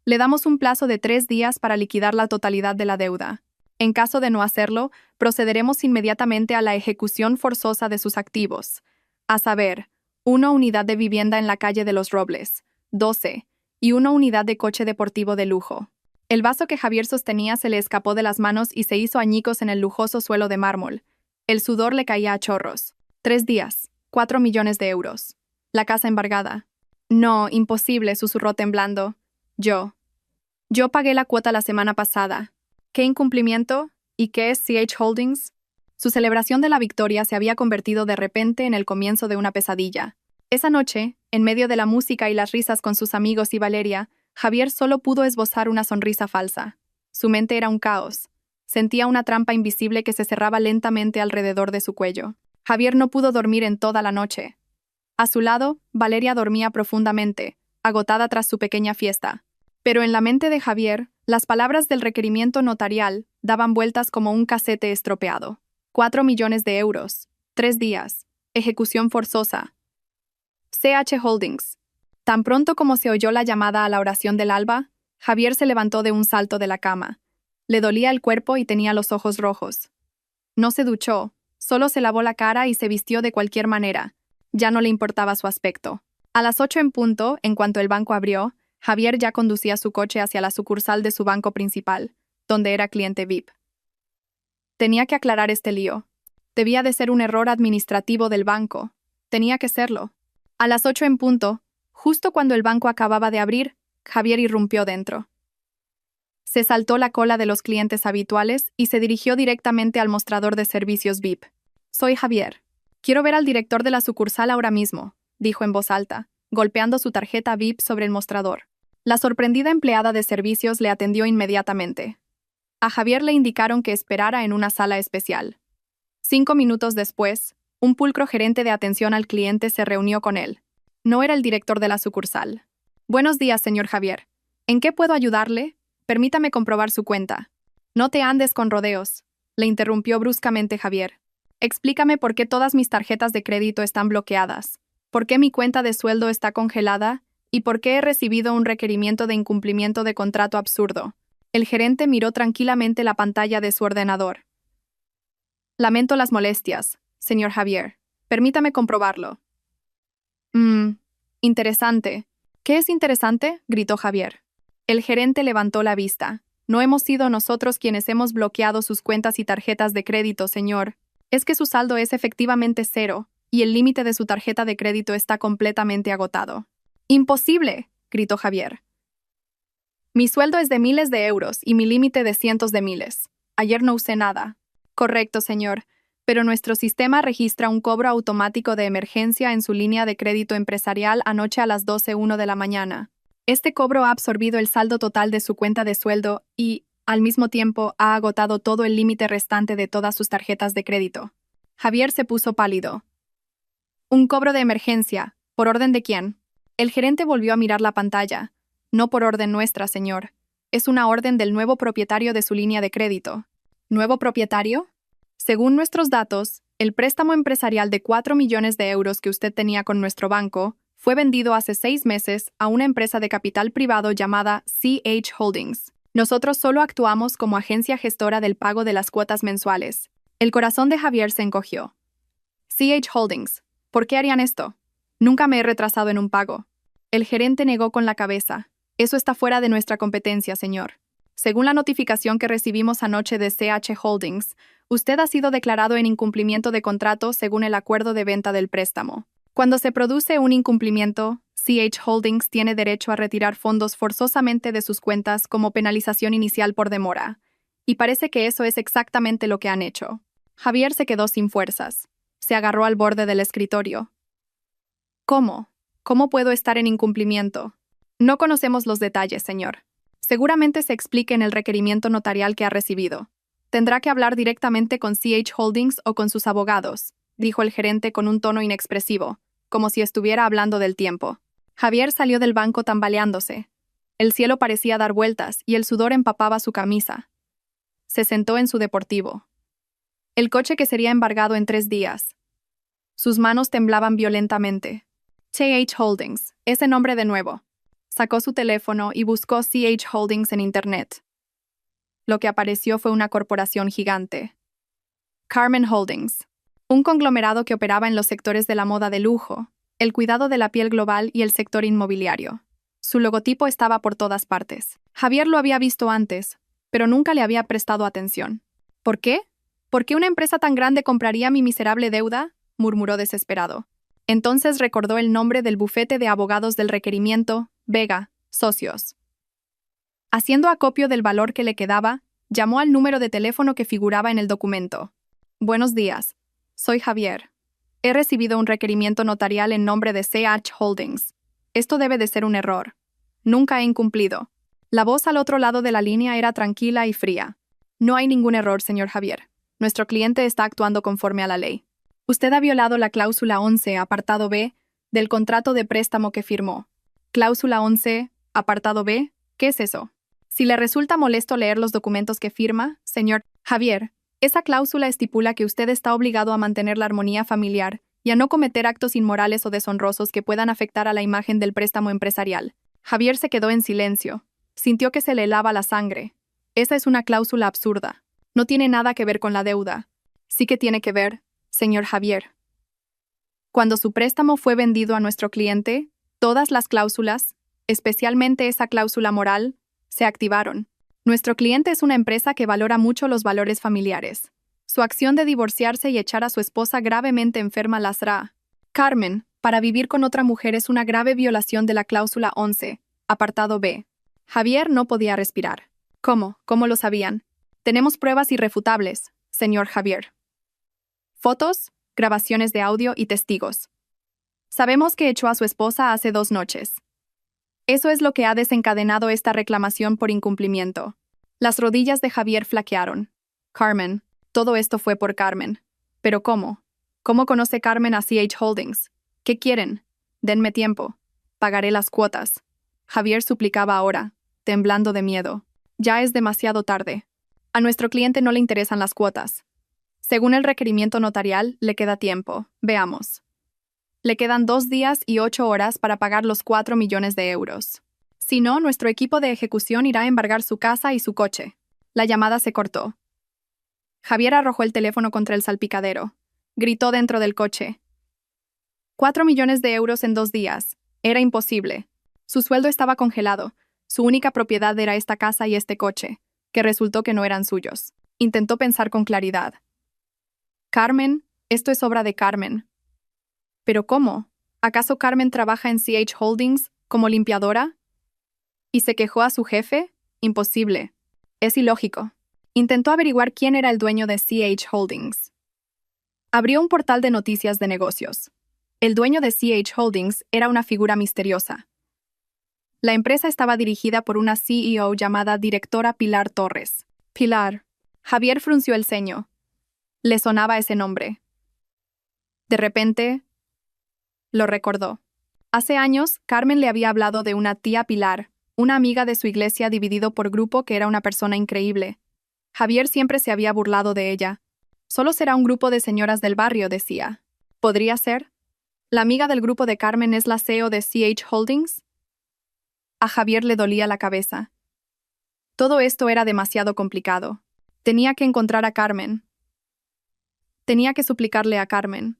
Le damos un plazo de 3 días para liquidar la totalidad de la deuda. En caso de no hacerlo, procederemos inmediatamente a la ejecución forzosa de sus activos, a saber, 1 unidad de vivienda en la calle de los Robles, 12, y 1 unidad de coche deportivo de lujo». El vaso que Javier sostenía se le escapó de las manos y se hizo añicos en el lujoso suelo de mármol. El sudor le caía a chorros. 3 días, 4 millones de euros. La casa embargada. «No, imposible», susurró temblando. Yo pagué la cuota la semana pasada. ¿Qué incumplimiento? ¿Y qué es CH Holdings? Su celebración de la victoria se había convertido de repente en el comienzo de una pesadilla. Esa noche, en medio de la música y las risas con sus amigos y Valeria, Javier solo pudo esbozar una sonrisa falsa. Su mente era un caos. Sentía una trampa invisible que se cerraba lentamente alrededor de su cuello. Javier no pudo dormir en toda la noche. A su lado, Valeria dormía profundamente, agotada tras su pequeña fiesta. Pero en la mente de Javier, las palabras del requerimiento notarial daban vueltas como un casete estropeado. 4 millones de euros. 3 días. Ejecución forzosa. CH Holdings. Tan pronto como se oyó la llamada a la oración del alba, Javier se levantó de un salto de la cama. Le dolía el cuerpo y tenía los ojos rojos. No se duchó, solo se lavó la cara y se vistió de cualquier manera. Ya no le importaba su aspecto. A las 8 en punto, en cuanto el banco abrió, Javier ya conducía su coche hacia la sucursal de su banco principal, donde era cliente VIP. Tenía que aclarar este lío. Debía de ser un error administrativo del banco. Tenía que serlo. A las 8 en punto, justo cuando el banco acababa de abrir, Javier irrumpió dentro. Se saltó la cola de los clientes habituales y se dirigió directamente al mostrador de servicios VIP. «Soy Javier. Quiero ver al director de la sucursal ahora mismo», dijo en voz alta, golpeando su tarjeta VIP sobre el mostrador. La sorprendida empleada de servicios le atendió inmediatamente. A Javier le indicaron que esperara en una sala especial. 5 minutos después, un pulcro gerente de atención al cliente se reunió con él. No era el director de la sucursal. «Buenos días, señor Javier. ¿En qué puedo ayudarle? Permítame comprobar su cuenta». «No te andes con rodeos», le interrumpió bruscamente Javier. «Explícame por qué todas mis tarjetas de crédito están bloqueadas, por qué mi cuenta de sueldo está congelada y por qué he recibido un requerimiento de incumplimiento de contrato absurdo». El gerente miró tranquilamente la pantalla de su ordenador. «Lamento las molestias, señor Javier. Permítame comprobarlo». Interesante». «¿Qué es interesante?», gritó Javier. El gerente levantó la vista. «No hemos sido nosotros quienes hemos bloqueado sus cuentas y tarjetas de crédito, señor. Es que su saldo es efectivamente 0, y el límite de su tarjeta de crédito está completamente agotado». «¡Imposible!», gritó Javier. «Mi sueldo es de miles de euros y mi límite de cientos de miles. Ayer no usé nada». «Correcto, señor, pero nuestro sistema registra un cobro automático de emergencia en su línea de crédito empresarial anoche a las 12:01 de la mañana. Este cobro ha absorbido el saldo total de su cuenta de sueldo y, al mismo tiempo, ha agotado todo el límite restante de todas sus tarjetas de crédito». Javier se puso pálido. «¿Un cobro de emergencia? ¿Por orden de quién?». El gerente volvió a mirar la pantalla. «No por orden nuestra, señor. Es una orden del nuevo propietario de su línea de crédito». «¿Nuevo propietario?». «Según nuestros datos, el préstamo empresarial de 4 millones de euros que usted tenía con nuestro banco fue vendido hace 6 meses a una empresa de capital privado llamada CH Holdings. Nosotros solo actuamos como agencia gestora del pago de las cuotas mensuales». El corazón de Javier se encogió. «CH Holdings. ¿Por qué harían esto? Nunca me he retrasado en un pago». El gerente negó con la cabeza. «Eso está fuera de nuestra competencia, señor. Según la notificación que recibimos anoche de CH Holdings, usted ha sido declarado en incumplimiento de contrato según el acuerdo de venta del préstamo. Cuando se produce un incumplimiento, CH Holdings tiene derecho a retirar fondos forzosamente de sus cuentas como penalización inicial por demora. Y parece que eso es exactamente lo que han hecho». Javier se quedó sin fuerzas. Se agarró al borde del escritorio. «¿Cómo? ¿Cómo puedo estar en incumplimiento?». «No conocemos los detalles, señor. Seguramente se explique en el requerimiento notarial que ha recibido. Tendrá que hablar directamente con CH Holdings o con sus abogados», dijo el gerente con un tono inexpresivo, como si estuviera hablando del tiempo. Javier salió del banco tambaleándose. El cielo parecía dar vueltas y el sudor empapaba su camisa. Se sentó en su deportivo. El coche que sería embargado en 3 días. Sus manos temblaban violentamente. CH Holdings, ese nombre de nuevo. Sacó su teléfono y buscó CH Holdings en Internet. Lo que apareció fue una corporación gigante. Carmen Holdings, un conglomerado que operaba en los sectores de la moda de lujo, el cuidado de la piel global y el sector inmobiliario. Su logotipo estaba por todas partes. Javier lo había visto antes, pero nunca le había prestado atención. «¿Por qué? ¿Por qué una empresa tan grande compraría mi miserable deuda?», murmuró desesperado. Entonces recordó el nombre del bufete de abogados del requerimiento, Vega, Socios. Haciendo acopio del valor que le quedaba, llamó al número de teléfono que figuraba en el documento. «Buenos días. Soy Javier. He recibido un requerimiento notarial en nombre de CH Holdings. Esto debe de ser un error. Nunca he incumplido. La voz al otro lado de la línea era tranquila y fría. No hay ningún error, señor Javier. Nuestro cliente está actuando conforme a la ley. Usted ha violado la cláusula 11, apartado B, del contrato de préstamo que firmó. Cláusula 11, apartado B, ¿qué es eso? Si le resulta molesto leer los documentos que firma, señor Javier, esa cláusula estipula que usted está obligado a mantener la armonía familiar y a no cometer actos inmorales o deshonrosos que puedan afectar a la imagen del préstamo empresarial. Javier se quedó en silencio. Sintió que se le helaba la sangre. Esa es una cláusula absurda. No tiene nada que ver con la deuda. Sí que tiene que ver, señor Javier. Cuando su préstamo fue vendido a nuestro cliente, todas las cláusulas, especialmente esa cláusula moral, se activaron. Nuestro cliente es una empresa que valora mucho los valores familiares. Su acción de divorciarse y echar a su esposa gravemente enferma lasra. Carmen, para vivir con otra mujer es una grave violación de la cláusula 11, apartado B. Javier no podía respirar. ¿Cómo? ¿Cómo lo sabían? Tenemos pruebas irrefutables, señor Javier. Fotos, grabaciones de audio y testigos. Sabemos que echó a su esposa hace 2 noches. Eso es lo que ha desencadenado esta reclamación por incumplimiento. Las rodillas de Javier flaquearon. Carmen, todo esto fue por Carmen. ¿Pero cómo? ¿Cómo conoce Carmen a CH Holdings? ¿Qué quieren? Denme tiempo. Pagaré las cuotas. Javier suplicaba ahora, temblando de miedo. Ya es demasiado tarde. A nuestro cliente no le interesan las cuotas. Según el requerimiento notarial, le queda tiempo. Veamos. Le quedan 2 días y 8 horas para pagar los 4 millones de euros. Si no, nuestro equipo de ejecución irá a embargar su casa y su coche. La llamada se cortó. Javier arrojó el teléfono contra el salpicadero. Gritó dentro del coche. 4 millones de euros en 2 días. Era imposible. Su sueldo estaba congelado. Su única propiedad era esta casa y este coche, que resultó que no eran suyos. Intentó pensar con claridad. Carmen, esto es obra de Carmen. ¿Pero cómo? ¿Acaso Carmen trabaja en CH Holdings como limpiadora? ¿Y se quejó a su jefe? Imposible. Es ilógico. Intentó averiguar quién era el dueño de CH Holdings. Abrió un portal de noticias de negocios. El dueño de CH Holdings era una figura misteriosa. La empresa estaba dirigida por una CEO llamada directora Pilar Torres. Pilar. Javier frunció el ceño. Le sonaba ese nombre. De repente, lo recordó. Hace años, Carmen le había hablado de una tía Pilar, una amiga de su iglesia dividido por grupo que era una persona increíble. Javier siempre se había burlado de ella. Solo será un grupo de señoras del barrio, decía. ¿Podría ser? ¿La amiga del grupo de Carmen es la CEO de CH Holdings? A Javier le dolía la cabeza. Todo esto era demasiado complicado. Tenía que encontrar a Carmen. Tenía que suplicarle a Carmen.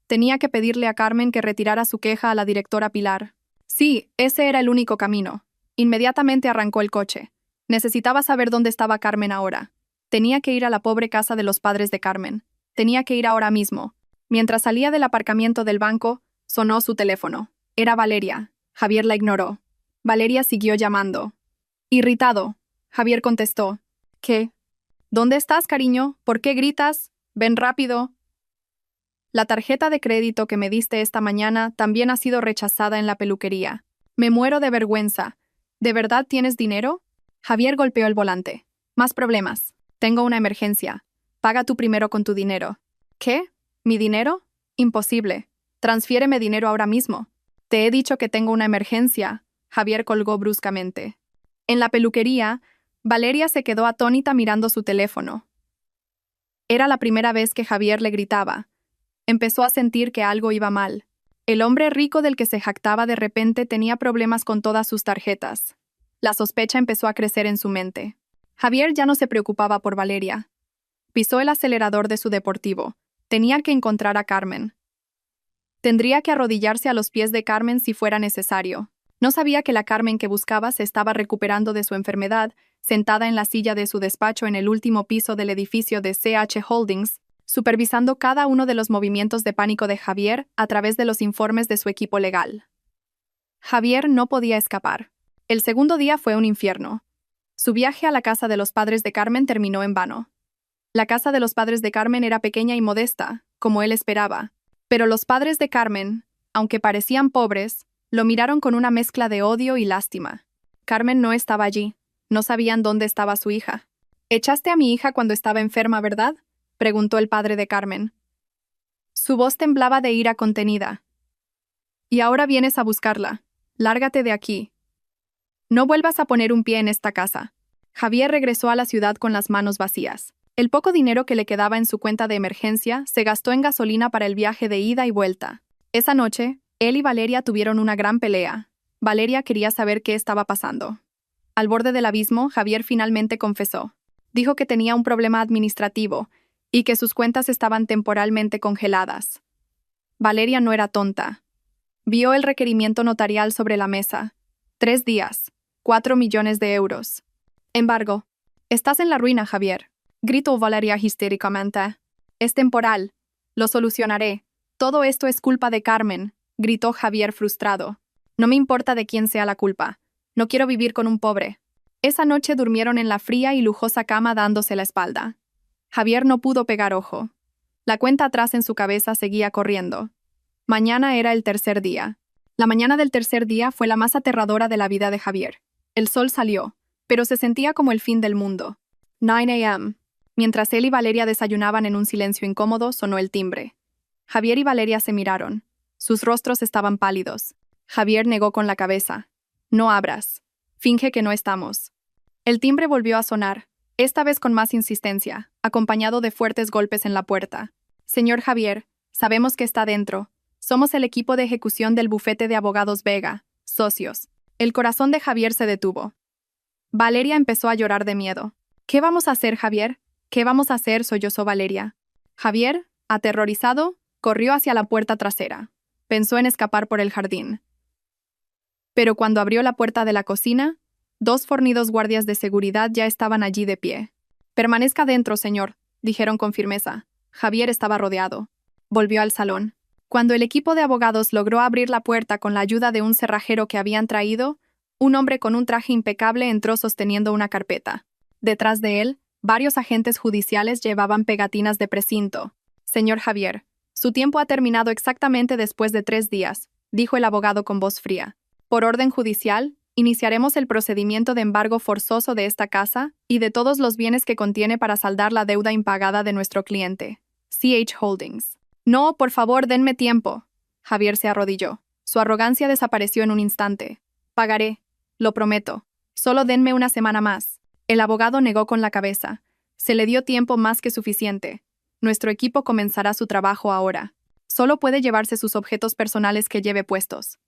Tenía que pedirle a Carmen que retirara su queja a la directora Pilar. Sí, ese era el único camino. Inmediatamente arrancó el coche. Necesitaba saber dónde estaba Carmen ahora. Tenía que ir a la pobre casa de los padres de Carmen. Tenía que ir ahora mismo. Mientras salía del aparcamiento del banco, sonó su teléfono. Era Valeria. Javier la ignoró. Valeria siguió llamando. Irritado, Javier contestó. ¿Qué? ¿Dónde estás, cariño? ¿Por qué gritas? Ven rápido. La tarjeta de crédito que me diste esta mañana también ha sido rechazada en la peluquería. Me muero de vergüenza. ¿De verdad tienes dinero? Javier golpeó el volante. Más problemas. Tengo una emergencia. Paga tú primero con tu dinero. ¿Qué? ¿Mi dinero? Imposible. Transfiéreme dinero ahora mismo. Te he dicho que tengo una emergencia. Javier colgó bruscamente. En la peluquería, Valeria se quedó atónita mirando su teléfono. Era la primera vez que Javier le gritaba. Empezó a sentir que algo iba mal. El hombre rico del que se jactaba de repente tenía problemas con todas sus tarjetas. La sospecha empezó a crecer en su mente. Javier ya no se preocupaba por Valeria. Pisó el acelerador de su deportivo. Tenía que encontrar a Carmen. Tendría que arrodillarse a los pies de Carmen si fuera necesario. No sabía que la Carmen que buscaba se estaba recuperando de su enfermedad, sentada en la silla de su despacho en el último piso del edificio de CH Holdings, supervisando cada uno de los movimientos de pánico de Javier a través de los informes de su equipo legal. Javier no podía escapar. El segundo día fue un infierno. Su viaje a la casa de los padres de Carmen terminó en vano. La casa de los padres de Carmen era pequeña y modesta, como él esperaba, pero los padres de Carmen, aunque parecían pobres, lo miraron con una mezcla de odio y lástima. Carmen no estaba allí. No sabían dónde estaba su hija. «Echaste a mi hija cuando estaba enferma, ¿verdad?», preguntó el padre de Carmen. Su voz temblaba de ira contenida. «Y ahora vienes a buscarla. Lárgate de aquí. No vuelvas a poner un pie en esta casa». Javier regresó a la ciudad con las manos vacías. El poco dinero que le quedaba en su cuenta de emergencia se gastó en gasolina para el viaje de ida y vuelta. Esa noche, él y Valeria tuvieron una gran pelea. Valeria quería saber qué estaba pasando. Al borde del abismo, Javier finalmente confesó. Dijo que tenía un problema administrativo y que sus cuentas estaban temporalmente congeladas. Valeria no era tonta. Vio el requerimiento notarial sobre la mesa. 3 días, 4 millones de euros. Embargo, «Estás en la ruina, Javier», gritó Valeria histéricamente. «Es temporal. Lo solucionaré. Todo esto es culpa de Carmen», gritó Javier frustrado. «No me importa de quién sea la culpa. No quiero vivir con un pobre». Esa noche durmieron en la fría y lujosa cama dándose la espalda. Javier no pudo pegar ojo. La cuenta atrás en su cabeza seguía corriendo. Mañana era el tercer día. La mañana del tercer día fue la más aterradora de la vida de Javier. El sol salió, pero se sentía como el fin del mundo. 9 a.m. Mientras él y Valeria desayunaban en un silencio incómodo, sonó el timbre. Javier y Valeria se miraron. Sus rostros estaban pálidos. Javier negó con la cabeza. «No abras. Finge que no estamos». El timbre volvió a sonar, esta vez con más insistencia, acompañado de fuertes golpes en la puerta. «Señor Javier, sabemos que está dentro. Somos el equipo de ejecución del bufete de abogados Vega, socios». El corazón de Javier se detuvo. Valeria empezó a llorar de miedo. «¿Qué vamos a hacer, Javier? ¿Qué vamos a hacer?», sollozó Valeria. Javier, aterrorizado, corrió hacia la puerta trasera. Pensó en escapar por el jardín. Pero cuando abrió la puerta de la cocina, 2 fornidos guardias de seguridad ya estaban allí de pie. «Permanezca dentro, señor», dijeron con firmeza. Javier estaba rodeado. Volvió al salón. Cuando el equipo de abogados logró abrir la puerta con la ayuda de un cerrajero que habían traído, un hombre con un traje impecable entró sosteniendo una carpeta. Detrás de él, varios agentes judiciales llevaban pegatinas de precinto. «Señor Javier, su tiempo ha terminado exactamente después de 3 días», dijo el abogado con voz fría. «Por orden judicial, iniciaremos el procedimiento de embargo forzoso de esta casa y de todos los bienes que contiene para saldar la deuda impagada de nuestro cliente, CH Holdings». «No, por favor, denme tiempo». Javier se arrodilló. Su arrogancia desapareció en un instante. «Pagaré, lo prometo. Solo denme una semana más». El abogado negó con la cabeza. Se le dio tiempo más que suficiente. «Nuestro equipo comenzará su trabajo ahora. Solo puede llevarse sus objetos personales que lleve puestos.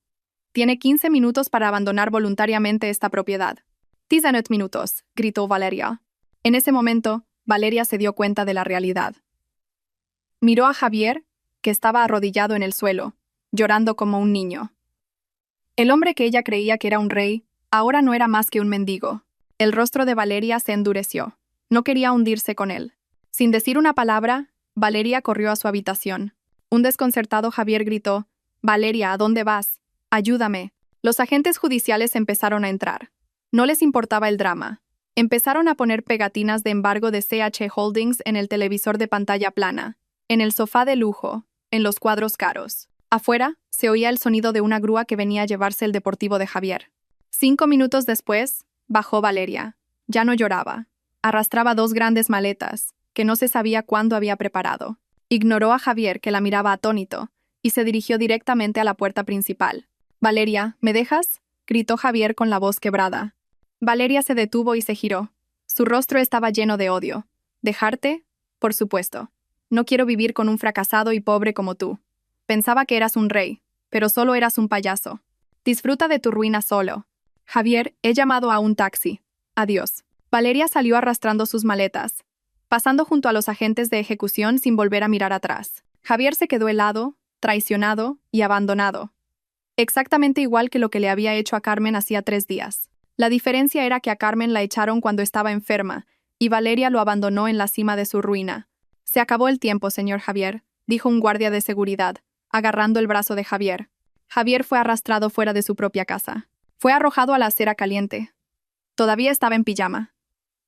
Tiene 15 minutos para abandonar voluntariamente esta propiedad». «19 minutos», gritó Valeria. En ese momento, Valeria se dio cuenta de la realidad. Miró a Javier, que estaba arrodillado en el suelo, llorando como un niño. El hombre que ella creía que era un rey, ahora no era más que un mendigo. El rostro de Valeria se endureció. No quería hundirse con él. Sin decir una palabra, Valeria corrió a su habitación. Un desconcertado Javier gritó: «Valeria, ¿a dónde vas? Ayúdame». Los agentes judiciales empezaron a entrar. No les importaba el drama. Empezaron a poner pegatinas de embargo de CH Holdings en el televisor de pantalla plana, en el sofá de lujo, en los cuadros caros. Afuera, se oía el sonido de una grúa que venía a llevarse el deportivo de Javier. 5 minutos después, bajó Valeria. Ya no lloraba. Arrastraba 2 grandes maletas, que no se sabía cuándo había preparado. Ignoró a Javier, que la miraba atónito, y se dirigió directamente a la puerta principal. «Valeria, ¿me dejas?», gritó Javier con la voz quebrada. Valeria se detuvo y se giró. Su rostro estaba lleno de odio. «¿Dejarte? Por supuesto. No quiero vivir con un fracasado y pobre como tú. Pensaba que eras un rey, pero solo eras un payaso. Disfruta de tu ruina solo». «Javier, he llamado a un taxi. Adiós». Valeria salió arrastrando sus maletas, pasando junto a los agentes de ejecución sin volver a mirar atrás. Javier se quedó helado, traicionado y abandonado. Exactamente igual que lo que le había hecho a Carmen hacía 3 días. La diferencia era que a Carmen la echaron cuando estaba enferma, y Valeria lo abandonó en la cima de su ruina. «Se acabó el tiempo, señor Javier», dijo un guardia de seguridad, agarrando el brazo de Javier. Javier fue arrastrado fuera de su propia casa. Fue arrojado a la acera caliente. Todavía estaba en pijama.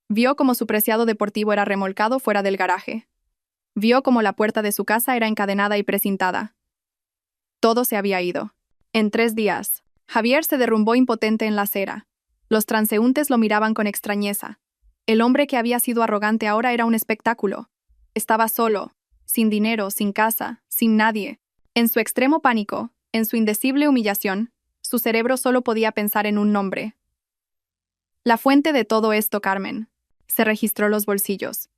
Vio cómo su preciado deportivo era remolcado fuera del garaje. Vio cómo la puerta de su casa era encadenada y precintada. Todo se había ido. En 3 días, Javier se derrumbó impotente en la acera. Los transeúntes lo miraban con extrañeza. El hombre que había sido arrogante ahora era un espectáculo. Estaba solo, sin dinero, sin casa, sin nadie. En su extremo pánico, en su indecible humillación, su cerebro solo podía pensar en un nombre. La fuente de todo esto, Carmen. Se registró los bolsillos.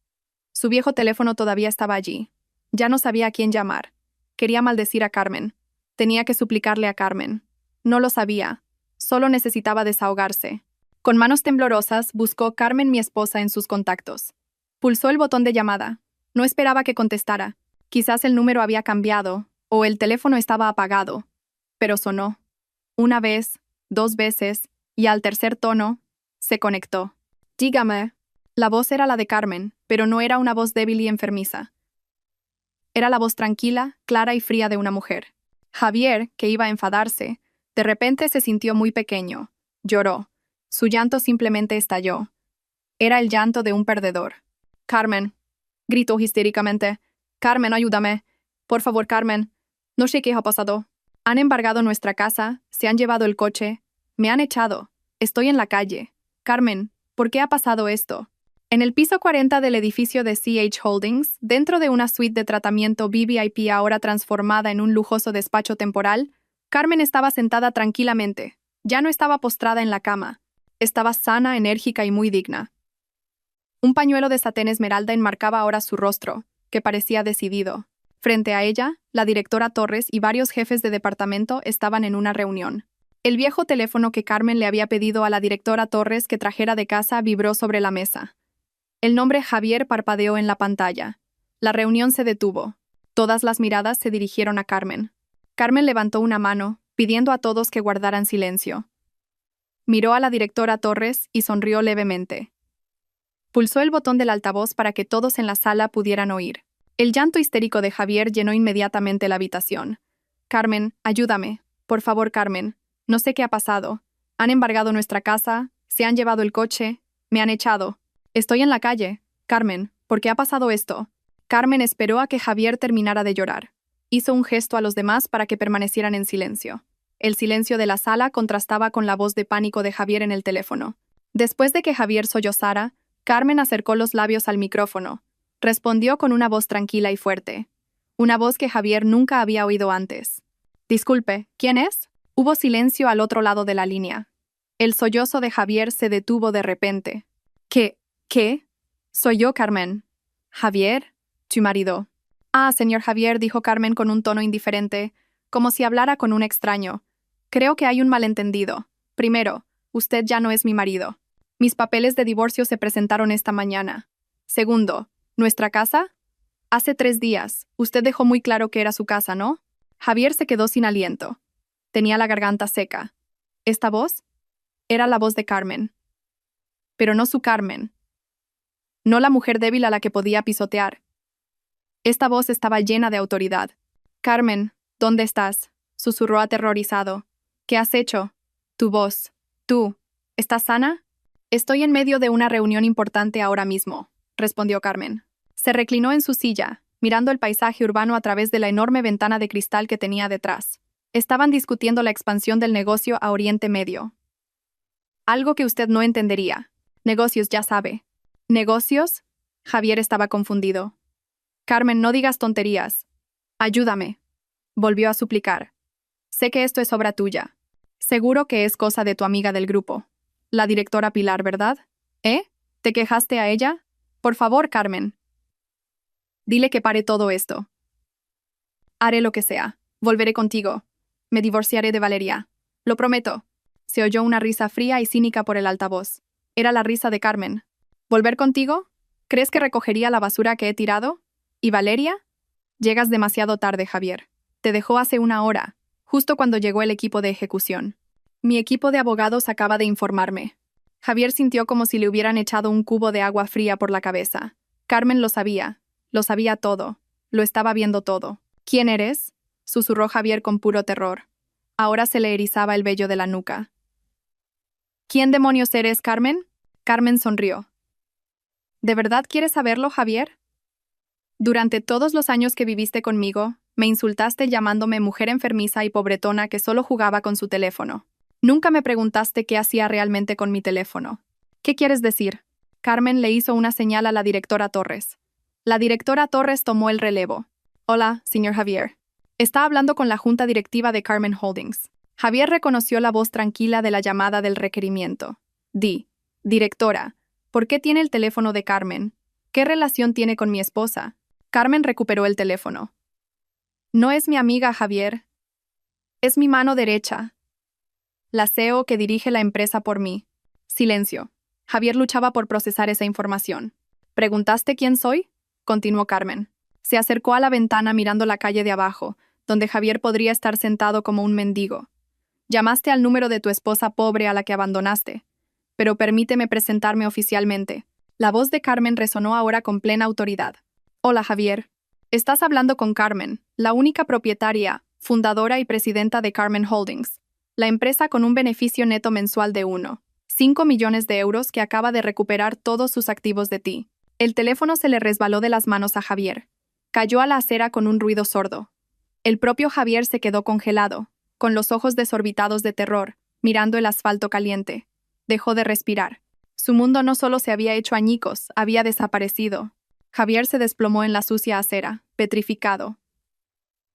Su viejo teléfono todavía estaba allí. Ya no sabía a quién llamar. Quería maldecir a Carmen. Tenía que suplicarle a Carmen. No lo sabía. Solo necesitaba desahogarse. Con manos temblorosas, buscó Carmen, mi esposa, en sus contactos. Pulsó el botón de llamada. No esperaba que contestara. Quizás el número había cambiado, o el teléfono estaba apagado. Pero sonó. Una vez, 2 veces, y al tercer tono, se conectó. Dígame. La voz era la de Carmen, pero no era una voz débil y enfermiza. Era la voz tranquila, clara y fría de una mujer. Javier, que iba a enfadarse, de repente se sintió muy pequeño. Lloró. Su llanto simplemente estalló. Era el llanto de un perdedor. Carmen, gritó histéricamente. Carmen, ayúdame. Por favor, Carmen. No sé qué ha pasado. Han embargado nuestra casa, se han llevado el coche, me han echado. Estoy en la calle. Carmen, ¿por qué ha pasado esto? En el piso 40 del edificio de CH Holdings, dentro de una suite de tratamiento VVIP ahora transformada en un lujoso despacho temporal, Carmen estaba sentada tranquilamente. Ya no estaba postrada en la cama. Estaba sana, enérgica y muy digna. Un pañuelo de satén esmeralda enmarcaba ahora su rostro, que parecía decidido. Frente a ella, la directora Torres y varios jefes de departamento estaban en una reunión. El viejo teléfono que Carmen le había pedido a la directora Torres que trajera de casa vibró sobre la mesa. El nombre Javier parpadeó en la pantalla. La reunión se detuvo. Todas las miradas se dirigieron a Carmen. Carmen levantó una mano, pidiendo a todos que guardaran silencio. Miró a la directora Torres y sonrió levemente. Pulsó el botón del altavoz para que todos en la sala pudieran oír. El llanto histérico de Javier llenó inmediatamente la habitación. Carmen, ayúdame. Por favor, Carmen. No sé qué ha pasado. Han embargado nuestra casa, se han llevado el coche, me han echado. Estoy en la calle. Carmen, ¿por qué ha pasado esto? Carmen esperó a que Javier terminara de llorar. Hizo un gesto a los demás para que permanecieran en silencio. El silencio de la sala contrastaba con la voz de pánico de Javier en el teléfono. Después de que Javier sollozara, Carmen acercó los labios al micrófono. Respondió con una voz tranquila y fuerte. Una voz que Javier nunca había oído antes. Disculpe, ¿quién es? Hubo silencio al otro lado de la línea. El sollozo de Javier se detuvo de repente. ¿Qué? Soy yo, Carmen. ¿Javier? Tu marido. Ah, señor Javier, dijo Carmen con un tono indiferente, como si hablara con un extraño. Creo que hay un malentendido. Primero, usted ya no es mi marido. Mis papeles de divorcio se presentaron esta mañana. Segundo, ¿nuestra casa? Hace 3 días, usted dejó muy claro que era su casa, ¿no? Javier se quedó sin aliento. Tenía la garganta seca. ¿Esta voz? Era la voz de Carmen. Pero no su Carmen. No la mujer débil a la que podía pisotear. Esta voz estaba llena de autoridad. Carmen, ¿dónde estás? Susurró aterrorizado. ¿Qué has hecho? Tu voz. Tú. ¿Estás sana? Estoy en medio de una reunión importante ahora mismo, respondió Carmen. Se reclinó en su silla, mirando el paisaje urbano a través de la enorme ventana de cristal que tenía detrás. Estaban discutiendo la expansión del negocio a Oriente Medio. Algo que usted no entendería. Negocios, ya sabe. ¿Negocios? Javier estaba confundido. Carmen, no digas tonterías. Ayúdame. Volvió a suplicar. Sé que esto es obra tuya. Seguro que es cosa de tu amiga del grupo. La directora Pilar, ¿verdad? ¿Te quejaste a ella? Por favor, Carmen. Dile que pare todo esto. Haré lo que sea. Volveré contigo. Me divorciaré de Valeria. Lo prometo. Se oyó una risa fría y cínica por el altavoz. Era la risa de Carmen. ¿Volver contigo? ¿Crees que recogería la basura que he tirado? ¿Y Valeria? Llegas demasiado tarde, Javier. Te dejó hace 1 hora, justo cuando llegó el equipo de ejecución. Mi equipo de abogados acaba de informarme. Javier sintió como si le hubieran echado un cubo de agua fría por la cabeza. Carmen lo sabía todo, lo estaba viendo todo. ¿Quién eres? Susurró Javier con puro terror. Ahora se le erizaba el vello de la nuca. ¿Quién demonios eres, Carmen? Carmen sonrió. ¿De verdad quieres saberlo, Javier? Durante todos los años que viviste conmigo, me insultaste llamándome mujer enfermiza y pobretona que solo jugaba con su teléfono. Nunca me preguntaste qué hacía realmente con mi teléfono. ¿Qué quieres decir? Carmen le hizo una señal a la directora Torres. La directora Torres tomó el relevo. Hola, señor Javier. Está hablando con la junta directiva de Carmen Holdings. Javier reconoció la voz tranquila de la llamada del requerimiento. Directora, ¿por qué tiene el teléfono de Carmen? ¿Qué relación tiene con mi esposa? Carmen recuperó el teléfono. No es mi amiga, Javier. Es mi mano derecha. La CEO que dirige la empresa por mí. Silencio. Javier luchaba por procesar esa información. ¿Preguntaste quién soy? Continuó Carmen. Se acercó a la ventana mirando la calle de abajo, donde Javier podría estar sentado como un mendigo. Llamaste al número de tu esposa pobre a la que abandonaste. Pero permíteme presentarme oficialmente. La voz de Carmen resonó ahora con plena autoridad. Hola, Javier. Estás hablando con Carmen, la única propietaria, fundadora y presidenta de Carmen Holdings, la empresa con un beneficio neto mensual de 1,5 millones de euros que acaba de recuperar todos sus activos de ti. El teléfono se le resbaló de las manos a Javier. Cayó a la acera con un ruido sordo. El propio Javier se quedó congelado, con los ojos desorbitados de terror, mirando el asfalto caliente. Dejó de respirar. Su mundo no solo se había hecho añicos, había desaparecido. Javier se desplomó en la sucia acera, petrificado.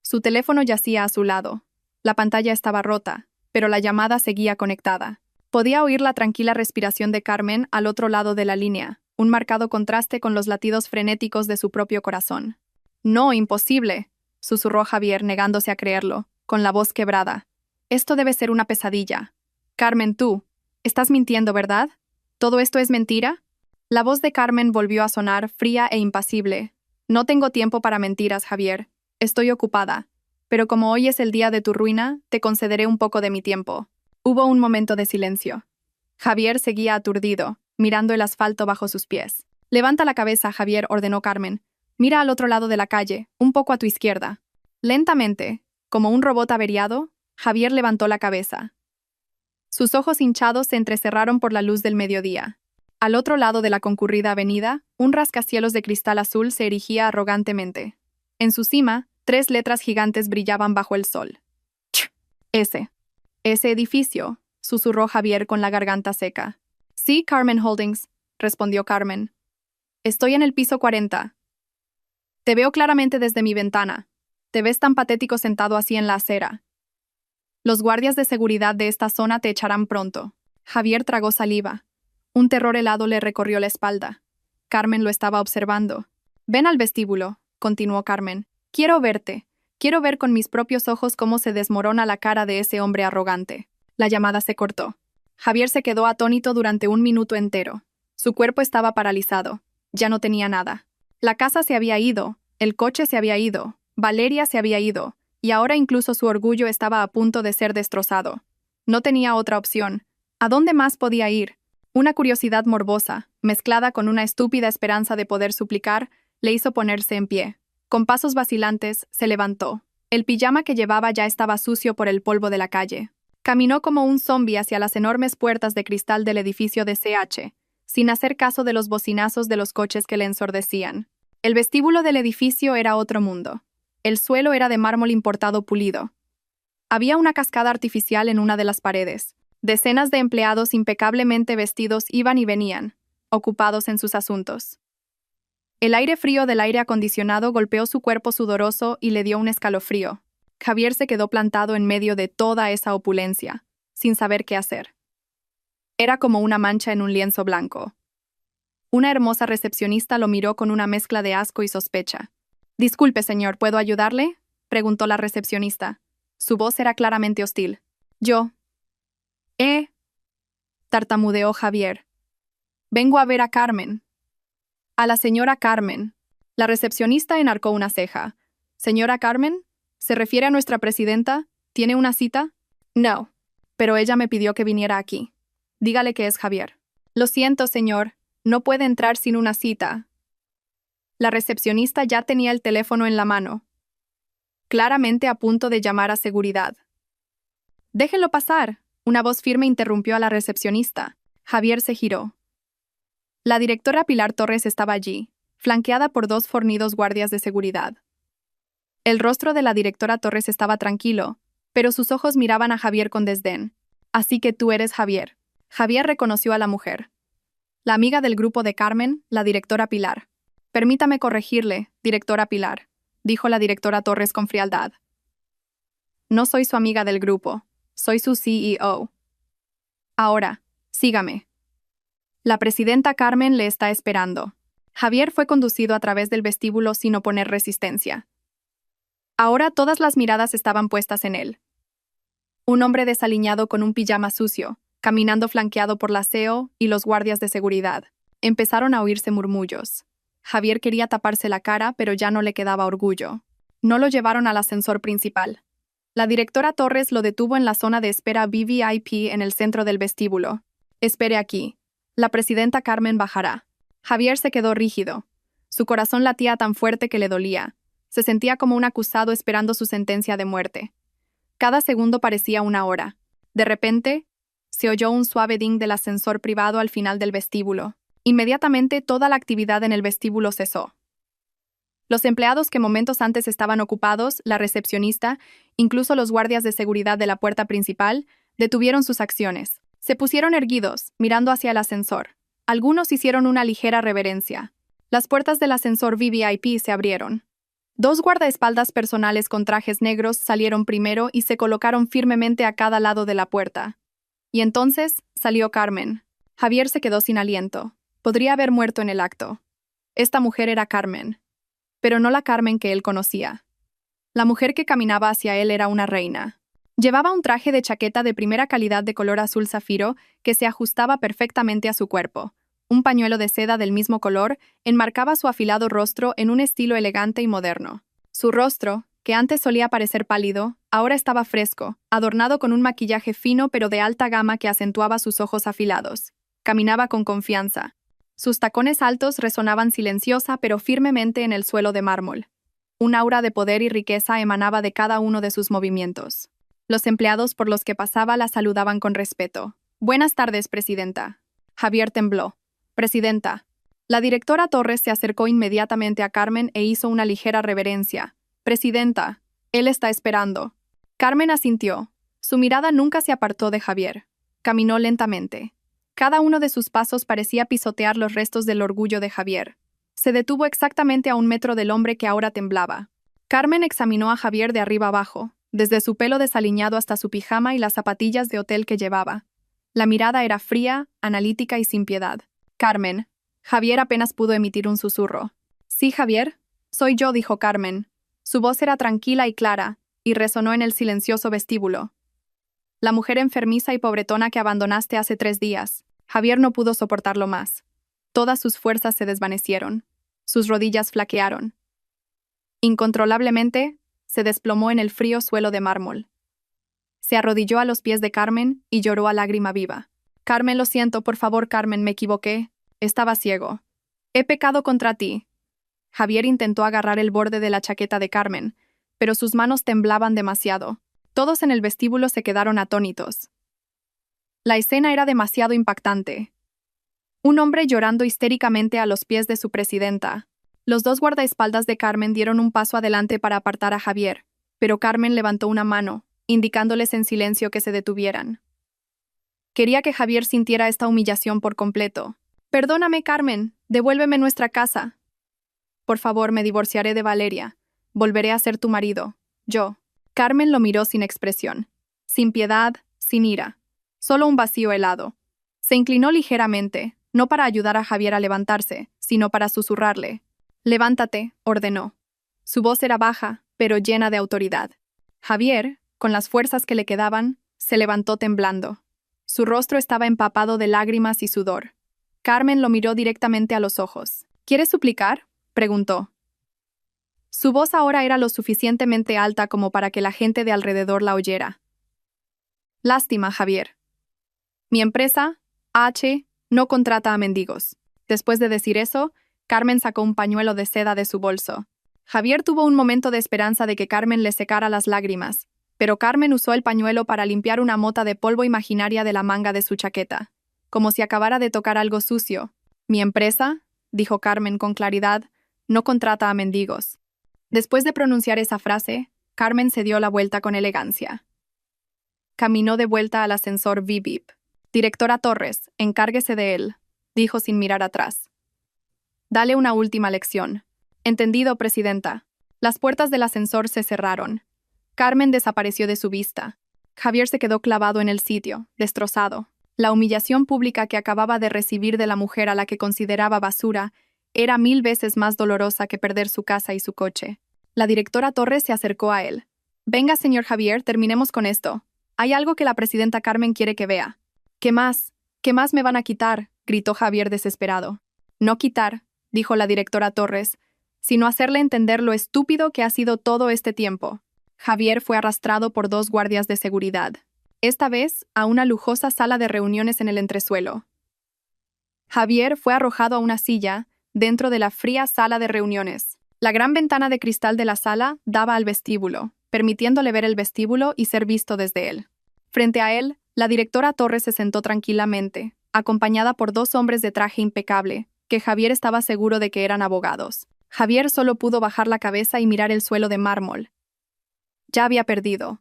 Su teléfono yacía a su lado. La pantalla estaba rota, pero la llamada seguía conectada. Podía oír la tranquila respiración de Carmen al otro lado de la línea, un marcado contraste con los latidos frenéticos de su propio corazón. No, imposible, susurró Javier, negándose a creerlo, con la voz quebrada. Esto debe ser una pesadilla. Carmen, tú, estás mintiendo, ¿verdad? ¿Todo esto es mentira? La voz de Carmen volvió a sonar fría e impasible. No tengo tiempo para mentiras, Javier. Estoy ocupada. Pero como hoy es el día de tu ruina, te concederé un poco de mi tiempo. Hubo un momento de silencio. Javier seguía aturdido, mirando el asfalto bajo sus pies. Levanta la cabeza, Javier, ordenó Carmen. Mira al otro lado de la calle, un poco a tu izquierda. Lentamente, como un robot averiado, Javier levantó la cabeza. Sus ojos hinchados se entrecerraron por la luz del mediodía. Al otro lado de la concurrida avenida, un rascacielos de cristal azul se erigía arrogantemente. En su cima, 3 letras gigantes brillaban bajo el sol. Ese edificio, susurró Javier con la garganta seca. Sí, Carmen Holdings, respondió Carmen. Estoy en el piso 40. Te veo claramente desde mi ventana. Te ves tan patético sentado así en la acera. Los guardias de seguridad de esta zona te echarán pronto. Javier tragó saliva. Un terror helado le recorrió la espalda. Carmen lo estaba observando. Ven al vestíbulo, continuó Carmen. Quiero verte. Quiero ver con mis propios ojos cómo se desmorona la cara de ese hombre arrogante. La llamada se cortó. Javier se quedó atónito durante 1 minuto entero. Su cuerpo estaba paralizado. Ya no tenía nada. La casa se había ido, el coche se había ido, Valeria se había ido, y ahora incluso su orgullo estaba a punto de ser destrozado. No tenía otra opción. ¿A dónde más podía ir? Una curiosidad morbosa, mezclada con una estúpida esperanza de poder suplicar, le hizo ponerse en pie. Con pasos vacilantes, se levantó. El pijama que llevaba ya estaba sucio por el polvo de la calle. Caminó como un zombi hacia las enormes puertas de cristal del edificio de CH, sin hacer caso de los bocinazos de los coches que le ensordecían. El vestíbulo del edificio era otro mundo. El suelo era de mármol importado pulido. Había una cascada artificial en una de las paredes. Decenas de empleados impecablemente vestidos iban y venían, ocupados en sus asuntos. El aire frío del aire acondicionado golpeó su cuerpo sudoroso y le dio un escalofrío. Javier se quedó plantado en medio de toda esa opulencia, sin saber qué hacer. Era como una mancha en un lienzo blanco. Una hermosa recepcionista lo miró con una mezcla de asco y sospecha. «Disculpe, señor, ¿puedo ayudarle?», preguntó la recepcionista. Su voz era claramente hostil. «Yo». Tartamudeó Javier. «Vengo a ver a Carmen». «A la señora Carmen». La recepcionista enarcó una ceja. «¿Señora Carmen? ¿Se refiere a nuestra presidenta? ¿Tiene una cita?» «No, pero ella me pidió que viniera aquí». «Dígale que es Javier». «Lo siento, señor. No puede entrar sin una cita». La recepcionista ya tenía el teléfono en la mano, claramente a punto de llamar a seguridad. «Déjenlo pasar», una voz firme interrumpió a la recepcionista. Javier se giró. La directora Pilar Torres estaba allí, flanqueada por 2 fornidos guardias de seguridad. El rostro de la directora Torres estaba tranquilo, pero sus ojos miraban a Javier con desdén. Así que tú eres Javier. Javier reconoció a la mujer. La amiga del grupo de Carmen, la directora Pilar. Permítame corregirle, directora Pilar, dijo la directora Torres con frialdad. No soy su amiga del grupo, soy su CEO. Ahora, sígame. La presidenta Carmen le está esperando. Javier fue conducido a través del vestíbulo sin oponer resistencia. Ahora todas las miradas estaban puestas en él. Un hombre desaliñado con un pijama sucio, caminando flanqueado por la CEO y los guardias de seguridad. Empezaron a oírse murmullos. Javier quería taparse la cara, pero ya no le quedaba orgullo. No lo llevaron al ascensor principal. La directora Torres lo detuvo en la zona de espera VVIP en el centro del vestíbulo. Espere aquí. La presidenta Carmen bajará. Javier se quedó rígido. Su corazón latía tan fuerte que le dolía. Se sentía como un acusado esperando su sentencia de muerte. Cada segundo parecía una hora. De repente, se oyó un suave ding del ascensor privado al final del vestíbulo. Inmediatamente toda la actividad en el vestíbulo cesó. Los empleados que momentos antes estaban ocupados, la recepcionista, incluso los guardias de seguridad de la puerta principal, detuvieron sus acciones. Se pusieron erguidos, mirando hacia el ascensor. Algunos hicieron una ligera reverencia. Las puertas del ascensor VVIP se abrieron. 2 guardaespaldas personales con trajes negros salieron primero y se colocaron firmemente a cada lado de la puerta. Y entonces salió Carmen. Javier se quedó sin aliento. Podría haber muerto en el acto. Esta mujer era Carmen. Pero no la Carmen que él conocía. La mujer que caminaba hacia él era una reina. Llevaba un traje de chaqueta de primera calidad de color azul zafiro que se ajustaba perfectamente a su cuerpo. Un pañuelo de seda del mismo color enmarcaba su afilado rostro en un estilo elegante y moderno. Su rostro, que antes solía parecer pálido, ahora estaba fresco, adornado con un maquillaje fino pero de alta gama que acentuaba sus ojos afilados. Caminaba con confianza. Sus tacones altos resonaban silenciosa pero firmemente en el suelo de mármol. Un aura de poder y riqueza emanaba de cada uno de sus movimientos. Los empleados por los que pasaba la saludaban con respeto. «Buenas tardes, presidenta». Javier tembló. «Presidenta». La directora Torres se acercó inmediatamente a Carmen e hizo una ligera reverencia. «Presidenta, él está esperando». Carmen asintió. Su mirada nunca se apartó de Javier. Caminó lentamente. Cada uno de sus pasos parecía pisotear los restos del orgullo de Javier. Se detuvo exactamente a 1 metro del hombre que ahora temblaba. Carmen examinó a Javier de arriba abajo, desde su pelo desaliñado hasta su pijama y las zapatillas de hotel que llevaba. La mirada era fría, analítica y sin piedad. «Carmen». Javier apenas pudo emitir un susurro. «Sí, Javier, soy yo», dijo Carmen. Su voz era tranquila y clara, y resonó en el silencioso vestíbulo. «La mujer enfermiza y pobretona que abandonaste hace 3 días». Javier no pudo soportarlo más. Todas sus fuerzas se desvanecieron. Sus rodillas flaquearon. Incontrolablemente, se desplomó en el frío suelo de mármol. Se arrodilló a los pies de Carmen y lloró a lágrima viva. «Carmen, lo siento, por favor, Carmen, me equivoqué. Estaba ciego. He pecado contra ti». Javier intentó agarrar el borde de la chaqueta de Carmen, pero sus manos temblaban demasiado. Todos en el vestíbulo se quedaron atónitos. La escena era demasiado impactante. Un hombre llorando histéricamente a los pies de su presidenta. Los 2 guardaespaldas de Carmen dieron un paso adelante para apartar a Javier, pero Carmen levantó una mano, indicándoles en silencio que se detuvieran. Quería que Javier sintiera esta humillación por completo. «Perdóname, Carmen, devuélveme nuestra casa». «Por favor, me divorciaré de Valeria. Volveré a ser tu marido. Yo». Carmen lo miró sin expresión. Sin piedad, sin ira. Solo un vacío helado. Se inclinó ligeramente, no para ayudar a Javier a levantarse, sino para susurrarle. «Levántate», ordenó. Su voz era baja, pero llena de autoridad. Javier, con las fuerzas que le quedaban, se levantó temblando. Su rostro estaba empapado de lágrimas y sudor. Carmen lo miró directamente a los ojos. «¿Quieres suplicar?», preguntó. Su voz ahora era lo suficientemente alta como para que la gente de alrededor la oyera. «Lástima, Javier. Mi empresa, H, no contrata a mendigos». Después de decir eso, Carmen sacó un pañuelo de seda de su bolso. Javier tuvo un momento de esperanza de que Carmen le secara las lágrimas, pero Carmen usó el pañuelo para limpiar una mota de polvo imaginaria de la manga de su chaqueta, como si acabara de tocar algo sucio. «Mi empresa», dijo Carmen con claridad, «no contrata a mendigos». Después de pronunciar esa frase, Carmen se dio la vuelta con elegancia. Caminó de vuelta al ascensor VIP. Directora Torres, encárguese de él, dijo sin mirar atrás. Dale una última lección. Entendido, presidenta. Las puertas del ascensor se cerraron. Carmen desapareció de su vista. Javier se quedó clavado en el sitio, destrozado. La humillación pública que acababa de recibir de la mujer a la que consideraba basura era 1000 veces más dolorosa que perder su casa y su coche. La directora Torres se acercó a él. Venga, señor Javier, terminemos con esto. Hay algo que la presidenta Carmen quiere que vea. ¿Qué más? ¿Qué más me van a quitar?, gritó Javier desesperado. No quitar, dijo la directora Torres, sino hacerle entender lo estúpido que ha sido todo este tiempo. Javier fue arrastrado por 2 guardias de seguridad, esta vez a una lujosa sala de reuniones en el entresuelo. Javier fue arrojado a una silla dentro de la fría sala de reuniones. La gran ventana de cristal de la sala daba al vestíbulo, permitiéndole ver el vestíbulo y ser visto desde él. Frente a él, la directora Torres se sentó tranquilamente, acompañada por 2 hombres de traje impecable, que Javier estaba seguro de que eran abogados. Javier solo pudo bajar la cabeza y mirar el suelo de mármol. Ya había perdido.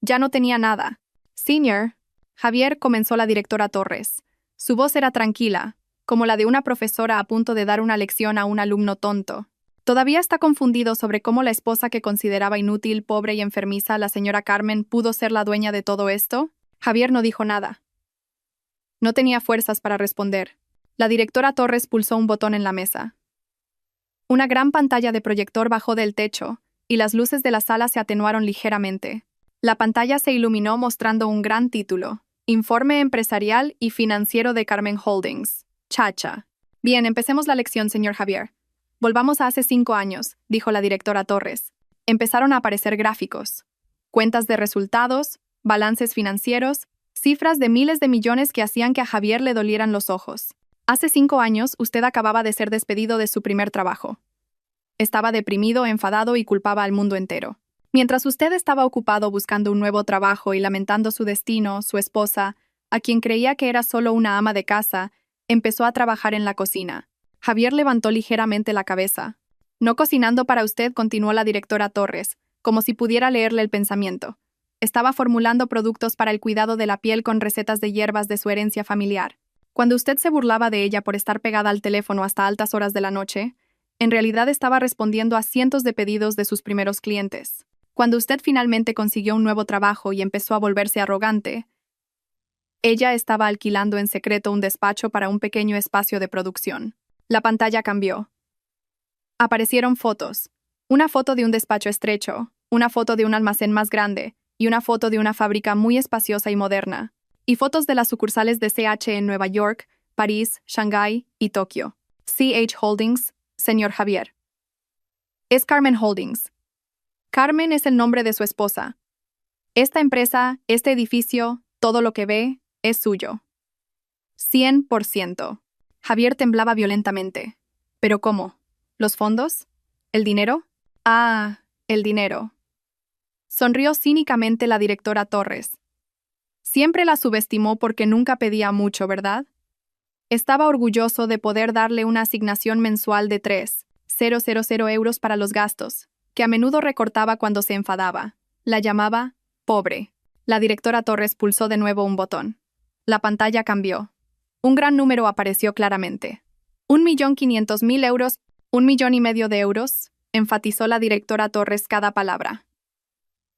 Ya no tenía nada. Señor, Javier, comenzó la directora Torres. Su voz era tranquila, como la de una profesora a punto de dar una lección a un alumno tonto. Todavía está confundido sobre cómo la esposa que consideraba inútil, pobre y enfermiza, la señora Carmen, pudo ser la dueña de todo esto. Javier no dijo nada. No tenía fuerzas para responder. La directora Torres pulsó un botón en la mesa. Una gran pantalla de proyector bajó del techo, y las luces de la sala se atenuaron ligeramente. La pantalla se iluminó mostrando un gran título: Informe empresarial y financiero de Carmen Holdings. Chacha. Bien, empecemos la lección, señor Javier. Volvamos a hace 5 años, dijo la directora Torres. Empezaron a aparecer gráficos, cuentas de resultados, balances financieros, cifras de miles de millones que hacían que a Javier le dolieran los ojos. Hace 5 años, usted acababa de ser despedido de su primer trabajo. Estaba deprimido, enfadado y culpaba al mundo entero. Mientras usted estaba ocupado buscando un nuevo trabajo y lamentando su destino, su esposa, a quien creía que era solo una ama de casa, empezó a trabajar en la cocina. Javier levantó ligeramente la cabeza. No cocinando para usted, continuó la directora Torres, como si pudiera leerle el pensamiento. Estaba formulando productos para el cuidado de la piel con recetas de hierbas de su herencia familiar. Cuando usted se burlaba de ella por estar pegada al teléfono hasta altas horas de la noche, en realidad estaba respondiendo a cientos de pedidos de sus primeros clientes. Cuando usted finalmente consiguió un nuevo trabajo y empezó a volverse arrogante, ella estaba alquilando en secreto un despacho para un pequeño espacio de producción. La pantalla cambió. Aparecieron fotos. Una foto de un despacho estrecho, una foto de un almacén más grande y una foto de una fábrica muy espaciosa y moderna. Y fotos de las sucursales de CH en Nueva York, París, Shanghái y Tokio. CH Holdings, señor Javier. Es Carmen Holdings. Carmen es el nombre de su esposa. Esta empresa, este edificio, todo lo que ve, es suyo. 100%. Javier temblaba violentamente. ¿Pero cómo? ¿Los fondos? ¿El dinero? Ah, el dinero. Sonrió cínicamente la directora Torres. Siempre la subestimó porque nunca pedía mucho, ¿verdad? Estaba orgulloso de poder darle una asignación mensual de 3,000 euros para los gastos, que a menudo recortaba cuando se enfadaba. La llamaba pobre. La directora Torres pulsó de nuevo un botón. La pantalla cambió. Un gran número apareció claramente. 1.500.000 euros, 1,5 millones de euros, enfatizó la directora Torres cada palabra.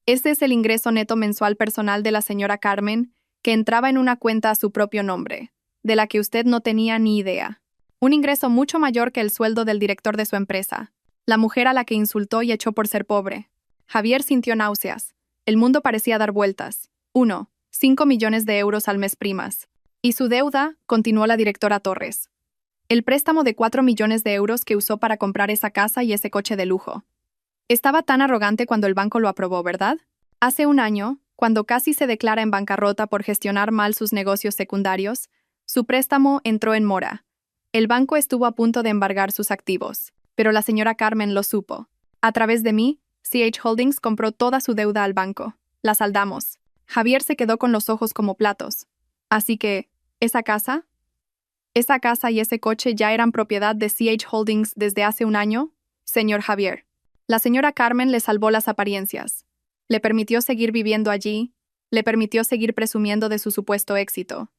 Este es el ingreso neto mensual personal de la señora Carmen, que entraba en una cuenta a su propio nombre, de la que usted no tenía ni idea. Un ingreso mucho mayor que el sueldo del director de su empresa, la mujer a la que insultó y echó por ser pobre. Javier sintió náuseas. El mundo parecía dar vueltas. 5 millones de euros al mes primas. Y su deuda, continuó la directora Torres. El préstamo de 4 millones de euros que usó para comprar esa casa y ese coche de lujo. Estaba tan arrogante cuando el banco lo aprobó, ¿verdad? Hace un año, cuando casi se declara en bancarrota por gestionar mal sus negocios secundarios, su préstamo entró en mora. El banco estuvo a punto de embargar sus activos, pero la señora Carmen lo supo. A través de mí, CH Holdings compró toda su deuda al banco. La saldamos. Javier se quedó con los ojos como platos. Así que, ¿esa casa? ¿Esa casa y ese coche ya eran propiedad de CH Holdings desde hace un año, señor Javier? La señora Carmen le salvó las apariencias. Le permitió seguir viviendo allí, Le permitió seguir presumiendo de su supuesto éxito.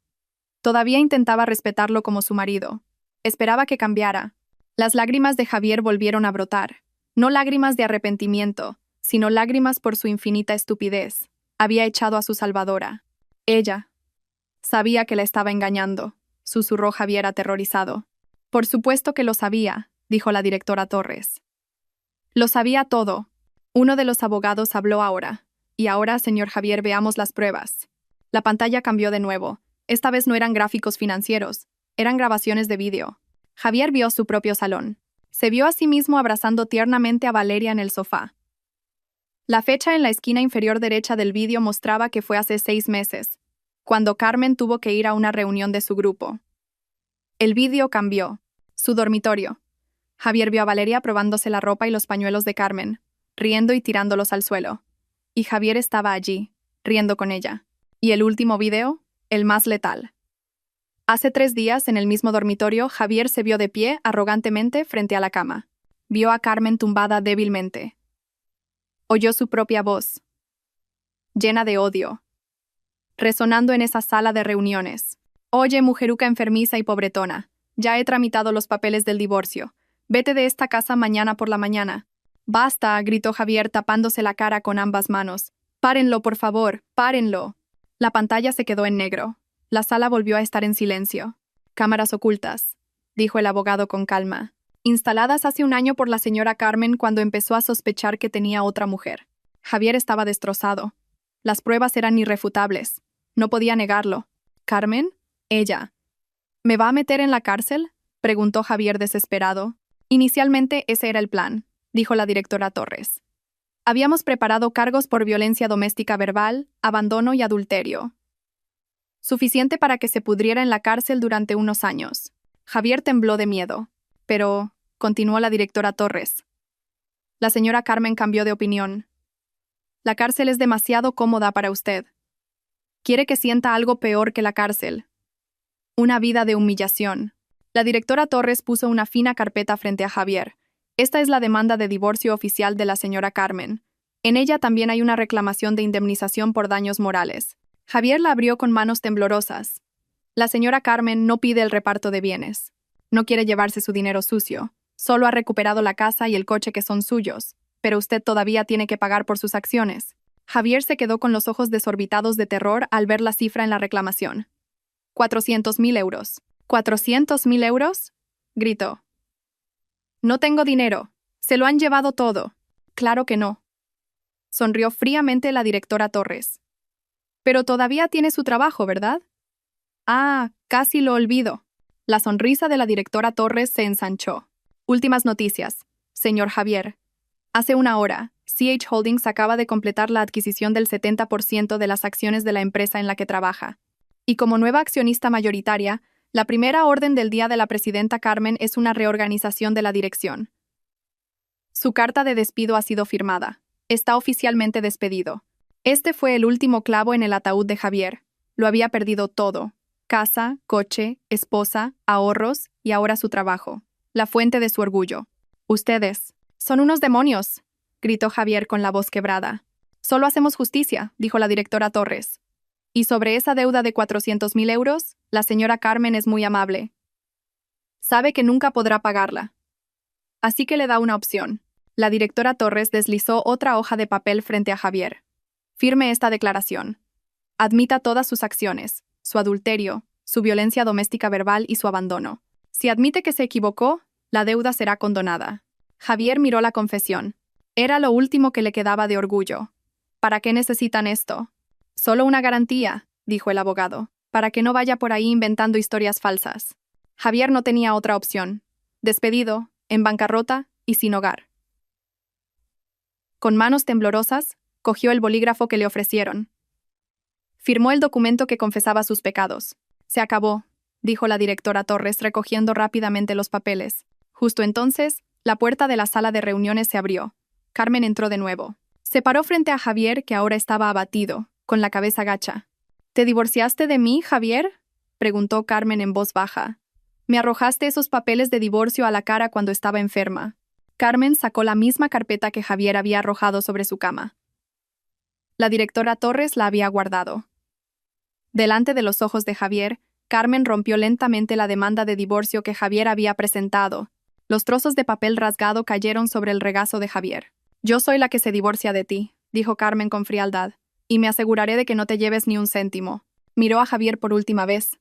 Todavía intentaba respetarlo como su marido. Esperaba que cambiara. Las lágrimas de Javier volvieron a brotar. No lágrimas de arrepentimiento, sino lágrimas por su infinita estupidez. Había echado a su salvadora. Ella. Sabía que la estaba engañando, susurró Javier aterrorizado. Por supuesto que lo sabía, dijo la directora Torres. Lo sabía todo. Uno de los abogados habló ahora. Y ahora, señor Javier, veamos las pruebas. La pantalla cambió de nuevo. Esta vez no eran gráficos financieros, eran grabaciones de vídeo. Javier vio su propio salón. Se vio a sí mismo abrazando tiernamente a Valeria en el sofá. La fecha en la esquina inferior derecha del vídeo mostraba que fue hace 6 meses, cuando Carmen tuvo que ir a una reunión de su grupo. El vídeo cambió. Su dormitorio. Javier vio a Valeria probándose la ropa y los pañuelos de Carmen, riendo y tirándolos al suelo. Y Javier estaba allí, riendo con ella. ¿Y el último vídeo? El más letal. Hace 3 días, en el mismo dormitorio, Javier se vio de pie, arrogantemente, frente a la cama. Vio a Carmen tumbada débilmente. Oyó su propia voz, llena de odio, resonando en esa sala de reuniones. Oye, mujeruca enfermiza y pobretona, ya he tramitado los papeles del divorcio. Vete de esta casa mañana por la mañana. Basta, gritó Javier tapándose la cara con ambas manos. Párenlo, por favor, párenlo. La pantalla se quedó en negro. La sala volvió a estar en silencio. Cámaras ocultas, dijo el abogado con calma, instaladas hace 1 año por la señora Carmen cuando empezó a sospechar que tenía otra mujer. Javier estaba destrozado. Las pruebas eran irrefutables. No podía negarlo. ¿Carmen? Ella. ¿Me va a meter en la cárcel?, preguntó Javier desesperado. Inicialmente ese era el plan, dijo la directora Torres. Habíamos preparado cargos por violencia doméstica verbal, abandono y adulterio. Suficiente para que se pudriera en la cárcel durante unos años. Javier tembló de miedo. Pero, continuó la directora Torres. La señora Carmen cambió de opinión. La cárcel es demasiado cómoda para usted. Quiere que sienta algo peor que la cárcel. Una vida de humillación. La directora Torres puso una fina carpeta frente a Javier. Esta es la demanda de divorcio oficial de la señora Carmen. En ella también hay una reclamación de indemnización por daños morales. Javier la abrió con manos temblorosas. La señora Carmen no pide el reparto de bienes. No quiere llevarse su dinero sucio. Solo ha recuperado la casa y el coche que son suyos. Pero usted todavía tiene que pagar por sus acciones. Javier se quedó con los ojos desorbitados de terror al ver la cifra en la reclamación. 400.000 euros. ¿400.000 euros? Gritó. No tengo dinero. Se lo han llevado todo. Claro que no. Sonrió fríamente la directora Torres. Pero todavía tiene su trabajo, ¿verdad? Ah, casi lo olvido. La sonrisa de la directora Torres se ensanchó. Últimas noticias, señor Javier. Hace 1 hora, CH Holdings acaba de completar la adquisición del 70% de las acciones de la empresa en la que trabaja. Y como nueva accionista mayoritaria, la primera orden del día de la presidenta Carmen es una reorganización de la dirección. Su carta de despido ha sido firmada. Está oficialmente despedido. Este fue el último clavo en el ataúd de Javier. Lo había perdido todo. Casa, coche, esposa, ahorros y ahora su trabajo. La fuente de su orgullo. Ustedes son unos demonios, gritó Javier con la voz quebrada. Solo hacemos justicia, dijo la directora Torres. Y sobre esa deuda de 400.000 euros, la señora Carmen es muy amable. Sabe que nunca podrá pagarla. Así que le da una opción. La directora Torres deslizó otra hoja de papel frente a Javier. Firme esta declaración. Admita todas sus acciones, su adulterio, su violencia doméstica verbal y su abandono. Si admite que se equivocó, la deuda será condonada. Javier miró la confesión. Era lo último que le quedaba de orgullo. ¿Para qué necesitan esto? Solo una garantía, dijo el abogado, para que no vaya por ahí inventando historias falsas. Javier no tenía otra opción. Despedido, en bancarrota y sin hogar. Con manos temblorosas, cogió el bolígrafo que le ofrecieron. Firmó el documento que confesaba sus pecados. Se acabó, dijo la directora Torres recogiendo rápidamente los papeles. Justo entonces, la puerta de la sala de reuniones se abrió. Carmen entró de nuevo. Se paró frente a Javier, que ahora estaba abatido, con la cabeza gacha. ¿Te divorciaste de mí, Javier?, preguntó Carmen en voz baja. Me arrojaste esos papeles de divorcio a la cara cuando estaba enferma. Carmen sacó la misma carpeta que Javier había arrojado sobre su cama. La directora Torres la había guardado. Delante de los ojos de Javier, Carmen rompió lentamente la demanda de divorcio que Javier había presentado. Los trozos de papel rasgado cayeron sobre el regazo de Javier. «Yo soy la que se divorcia de ti», dijo Carmen con frialdad, «y me aseguraré de que no te lleves ni un céntimo». Miró a Javier por última vez.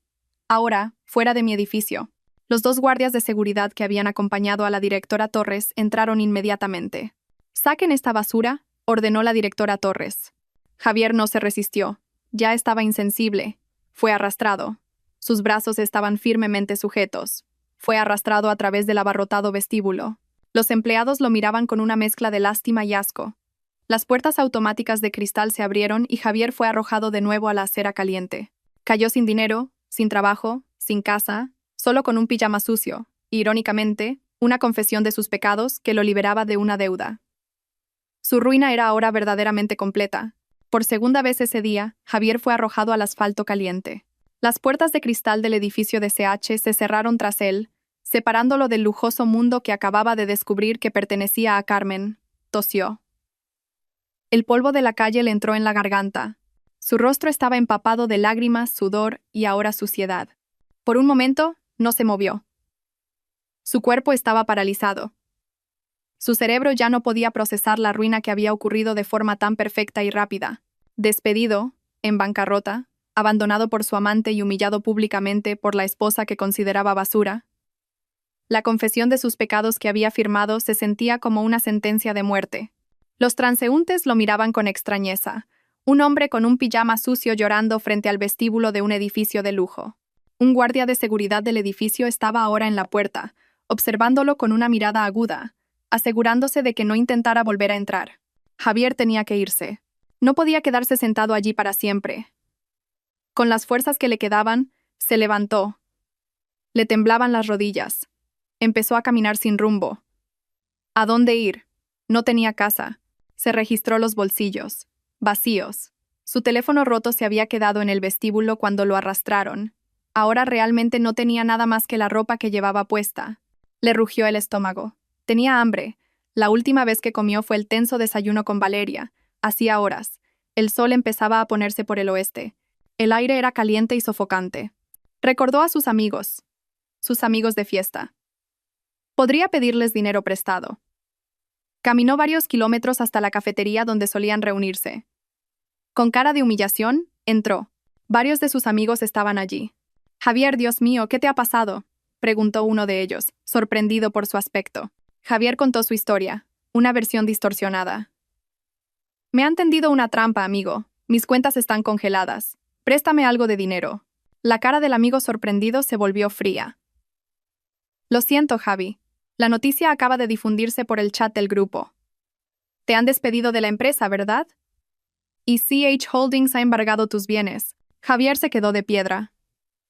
«Ahora, fuera de mi edificio». Los dos guardias de seguridad que habían acompañado a la directora Torres entraron inmediatamente. «Saquen esta basura», ordenó la directora Torres. Javier no se resistió. Ya estaba insensible. Fue arrastrado. Sus brazos estaban firmemente sujetos. Fue arrastrado a través del abarrotado vestíbulo. Los empleados lo miraban con una mezcla de lástima y asco. Las puertas automáticas de cristal se abrieron y Javier fue arrojado de nuevo a la acera caliente. Cayó sin dinero, sin trabajo, sin casa, solo con un pijama sucio, y, irónicamente, una confesión de sus pecados que lo liberaba de una deuda. Su ruina era ahora verdaderamente completa. Por segunda vez ese día, Javier fue arrojado al asfalto caliente. Las puertas de cristal del edificio de CH se cerraron tras él, separándolo del lujoso mundo que acababa de descubrir que pertenecía a Carmen. Tosió. El polvo de la calle le entró en la garganta. Su rostro estaba empapado de lágrimas, sudor y ahora suciedad. Por un momento, no se movió. Su cuerpo estaba paralizado. Su cerebro ya no podía procesar la ruina que había ocurrido de forma tan perfecta y rápida. Despedido, en bancarrota, abandonado por su amante y humillado públicamente por la esposa que consideraba basura. La confesión de sus pecados que había firmado se sentía como una sentencia de muerte. Los transeúntes lo miraban con extrañeza. Un hombre con un pijama sucio llorando frente al vestíbulo de un edificio de lujo. Un guardia de seguridad del edificio estaba ahora en la puerta, observándolo con una mirada aguda, asegurándose de que no intentara volver a entrar. Javier tenía que irse. No podía quedarse sentado allí para siempre. Con las fuerzas que le quedaban, se levantó. Le temblaban las rodillas. Empezó a caminar sin rumbo. ¿A dónde ir? No tenía casa. Se registró los bolsillos. Vacíos. Su teléfono roto se había quedado en el vestíbulo cuando lo arrastraron. Ahora realmente no tenía nada más que la ropa que llevaba puesta. Le rugió el estómago. Tenía hambre. La última vez que comió fue el tenso desayuno con Valeria. Hacía horas. El sol empezaba a ponerse por el oeste. El aire era caliente y sofocante. Recordó a sus amigos de fiesta. Podría pedirles dinero prestado. Caminó varios kilómetros hasta la cafetería donde solían reunirse. Con cara de humillación, entró. Varios de sus amigos estaban allí. «Javier, Dios mío, ¿qué te ha pasado?», preguntó uno de ellos, sorprendido por su aspecto. Javier contó su historia, una versión distorsionada. «Me han tendido una trampa, amigo. Mis cuentas están congeladas. Préstame algo de dinero». La cara del amigo sorprendido se volvió fría. «Lo siento, Javi. La noticia acaba de difundirse por el chat del grupo. Te han despedido de la empresa, ¿verdad? Y CH Holdings ha embargado tus bienes». Javier se quedó de piedra.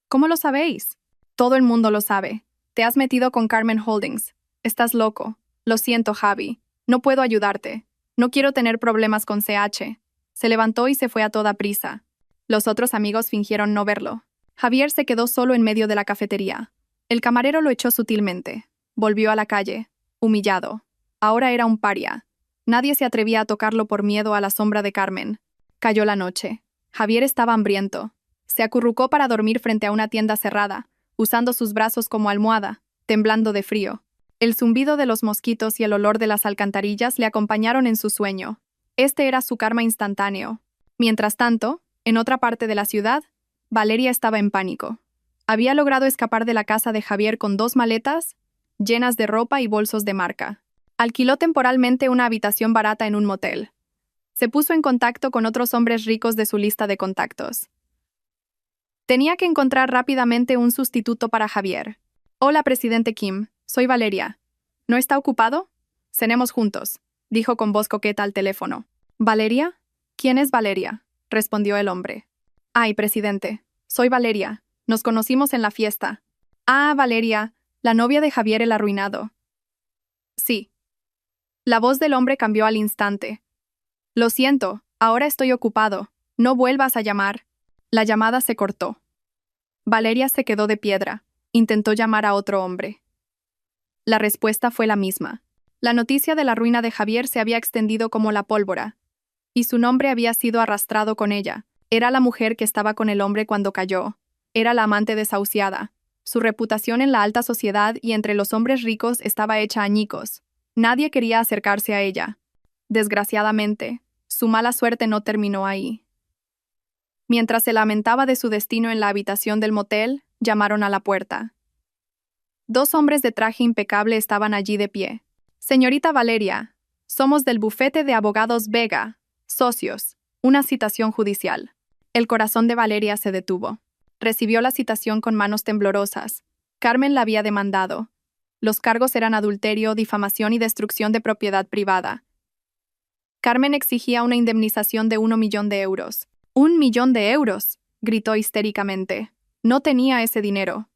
«¿Cómo lo sabéis?» «Todo el mundo lo sabe. Te has metido con Carmen Holdings. Estás loco. Lo siento, Javi. No puedo ayudarte. No quiero tener problemas con CH». Se levantó y se fue a toda prisa. Los otros amigos fingieron no verlo. Javier se quedó solo en medio de la cafetería. El camarero lo echó sutilmente. Volvió a la calle, humillado. Ahora era un paria. Nadie se atrevía a tocarlo por miedo a la sombra de Carmen. Cayó la noche. Javier estaba hambriento. Se acurrucó para dormir frente a una tienda cerrada, usando sus brazos como almohada, temblando de frío. El zumbido de los mosquitos y el olor de las alcantarillas le acompañaron en su sueño. Este era su karma instantáneo. Mientras tanto, en otra parte de la ciudad, Valeria estaba en pánico. Había logrado escapar de la casa de Javier con 2 maletas llenas de ropa y bolsos de marca. Alquiló temporalmente una habitación barata en un motel. Se puso en contacto con otros hombres ricos de su lista de contactos. Tenía que encontrar rápidamente un sustituto para Javier. «Hola, presidente Kim. Soy Valeria. ¿No está ocupado? Cenemos juntos», dijo con voz coqueta al teléfono. «¿Valeria? ¿Quién es Valeria?», respondió el hombre. «Ay, presidente. Soy Valeria. Nos conocimos en la fiesta». «Ah, Valeria, la novia de Javier el arruinado». «Sí». La voz del hombre cambió al instante. «Lo siento, ahora estoy ocupado. No vuelvas a llamar». La llamada se cortó. Valeria se quedó de piedra. Intentó llamar a otro hombre. La respuesta fue la misma. La noticia de la ruina de Javier se había extendido como la pólvora. y su nombre había sido arrastrado con ella. Era la mujer que estaba con el hombre cuando cayó. Era la amante desahuciada. Su reputación en la alta sociedad y entre los hombres ricos estaba hecha añicos. Nadie quería acercarse a ella. Desgraciadamente, su mala suerte no terminó ahí. Mientras se lamentaba de su destino en la habitación del motel, llamaron a la puerta. 2 hombres de traje impecable estaban allí de pie. Señorita Valeria, somos del bufete de abogados Vega, socios, una citación judicial. El corazón de Valeria se detuvo. Recibió la citación con manos temblorosas. Carmen la había demandado. Los cargos eran adulterio, difamación y destrucción de propiedad privada. Carmen exigía una indemnización de 1 millón de euros. ¡1 millón de euros! Gritó histéricamente. No tenía ese dinero.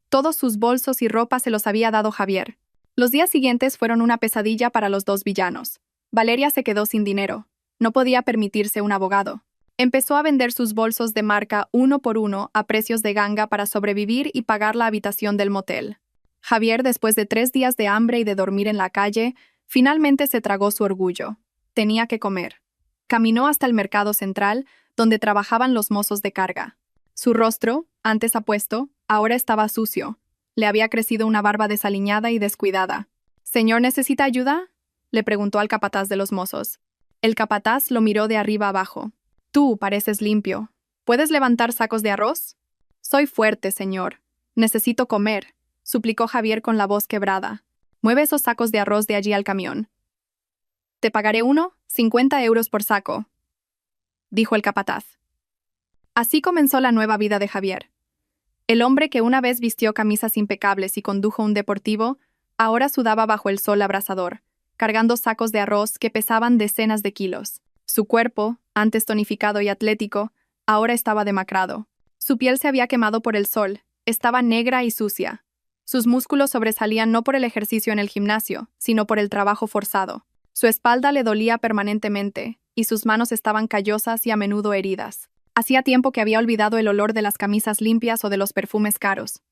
Todos sus bolsos y ropa se los había dado Javier. Los días siguientes fueron una pesadilla para los 2 villanos. Valeria se quedó sin dinero. No podía permitirse un abogado. Empezó a vender sus bolsos de marca uno por uno a precios de ganga para sobrevivir y pagar la habitación del motel. Javier, después de 3 días de hambre y de dormir en la calle, finalmente se tragó su orgullo. Tenía que comer. Caminó hasta el mercado central, donde trabajaban los mozos de carga. Su rostro, antes apuesto, ahora estaba sucio. Le había crecido una barba desaliñada y descuidada. «¿Señor, necesita ayuda?», le preguntó al capataz de los mozos. El capataz lo miró de arriba abajo. «Tú pareces limpio. ¿Puedes levantar sacos de arroz?» «Soy fuerte, señor. Necesito comer», suplicó Javier con la voz quebrada. «Mueve esos sacos de arroz de allí al camión». «Te pagaré 50 euros por saco», dijo el capataz. Así comenzó la nueva vida de Javier. El hombre que una vez vistió camisas impecables y condujo un deportivo, ahora sudaba bajo el sol abrasador, cargando sacos de arroz que pesaban decenas de kilos. Su cuerpo, antes tonificado y atlético, ahora estaba demacrado. Su piel se había quemado por el sol, estaba negra y sucia. Sus músculos sobresalían no por el ejercicio en el gimnasio, sino por el trabajo forzado. Su espalda le dolía permanentemente, y sus manos estaban callosas y a menudo heridas. Hacía tiempo que había olvidado el olor de las camisas limpias o de los perfumes caros.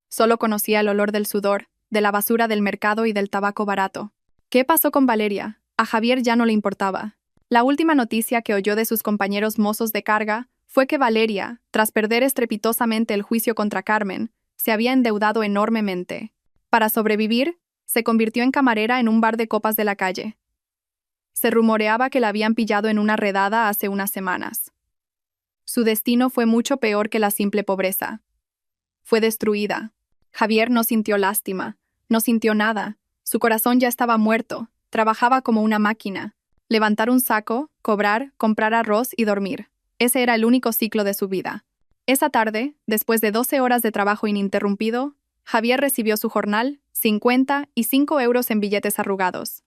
Solo conocía el olor del sudor, de la basura del mercado y del tabaco barato. ¿Qué pasó con Valeria? A Javier ya no le importaba. La última noticia que oyó de sus compañeros mozos de carga fue que Valeria, tras perder estrepitosamente el juicio contra Carmen, se había endeudado enormemente. Para sobrevivir, se convirtió en camarera en un bar de copas de la calle. Se rumoreaba que la habían pillado en una redada hace unas semanas. Su destino fue mucho peor que la simple pobreza. Fue destruida. Javier no sintió lástima, no sintió nada. Su corazón ya estaba muerto, trabajaba como una máquina. Levantar un saco, cobrar, comprar arroz y dormir. Ese era el único ciclo de su vida. Esa tarde, después de 12 horas de trabajo ininterrumpido, Javier recibió su jornal, 55 euros en billetes arrugados.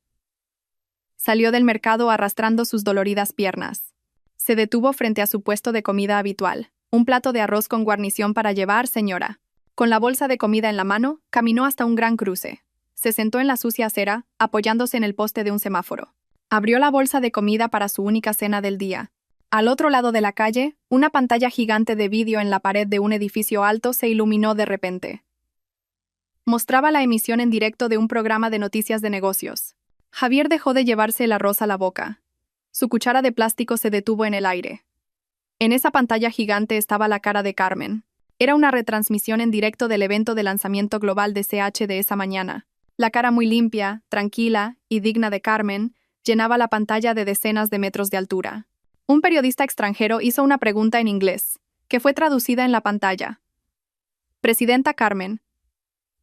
Salió del mercado arrastrando sus doloridas piernas. Se detuvo frente a su puesto de comida habitual. «Un plato de arroz con guarnición para llevar, señora». Con la bolsa de comida en la mano, caminó hasta un gran cruce. Se sentó en la sucia acera, apoyándose en el poste de un semáforo. Abrió la bolsa de comida para su única cena del día. Al otro lado de la calle, una pantalla gigante de vídeo en la pared de un edificio alto se iluminó de repente. Mostraba la emisión en directo de un programa de noticias de negocios. Javier dejó de llevarse el arroz a la boca. Su cuchara de plástico se detuvo en el aire. En esa pantalla gigante estaba la cara de Carmen. Era una retransmisión en directo del evento de lanzamiento global de CH de esa mañana. La cara muy limpia, tranquila y digna de Carmen llenaba la pantalla de decenas de metros de altura. Un periodista extranjero hizo una pregunta en inglés, que fue traducida en la pantalla. «Presidenta Carmen,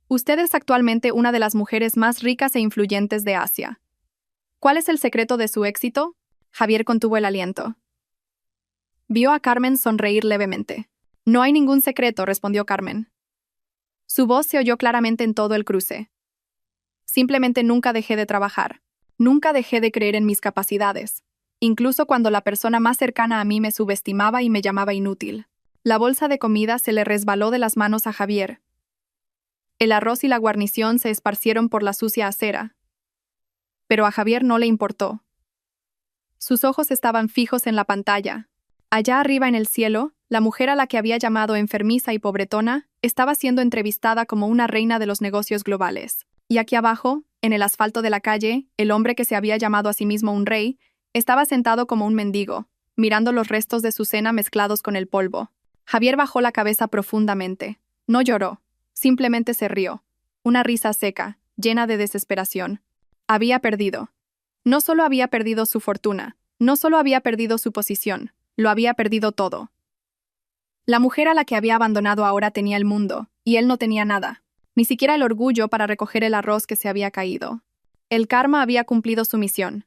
usted es actualmente una de las mujeres más ricas e influyentes de Asia. ¿Cuál es el secreto de su éxito?». Javier contuvo el aliento. Vio a Carmen sonreír levemente. «No hay ningún secreto», respondió Carmen. Su voz se oyó claramente en todo el cruce. «Simplemente nunca dejé de trabajar. Nunca dejé de creer en mis capacidades. Incluso cuando la persona más cercana a mí me subestimaba y me llamaba inútil». La bolsa de comida se le resbaló de las manos a Javier. El arroz y la guarnición se esparcieron por la sucia acera. Pero a Javier no le importó. Sus ojos estaban fijos en la pantalla. Allá arriba en el cielo, la mujer a la que había llamado enfermiza y pobretona estaba siendo entrevistada como una reina de los negocios globales. Y aquí abajo, en el asfalto de la calle, el hombre que se había llamado a sí mismo un rey, Estaba sentado como un mendigo, mirando los restos de su cena mezclados con el polvo. Javier bajó la cabeza profundamente. No lloró, simplemente se rió. Una risa seca, llena de desesperación. Había perdido. No solo había perdido su fortuna, no solo había perdido su posición, lo había perdido todo. La mujer a la que había abandonado ahora tenía el mundo, y él no tenía nada, ni siquiera el orgullo para recoger el arroz que se había caído. El karma había cumplido su misión.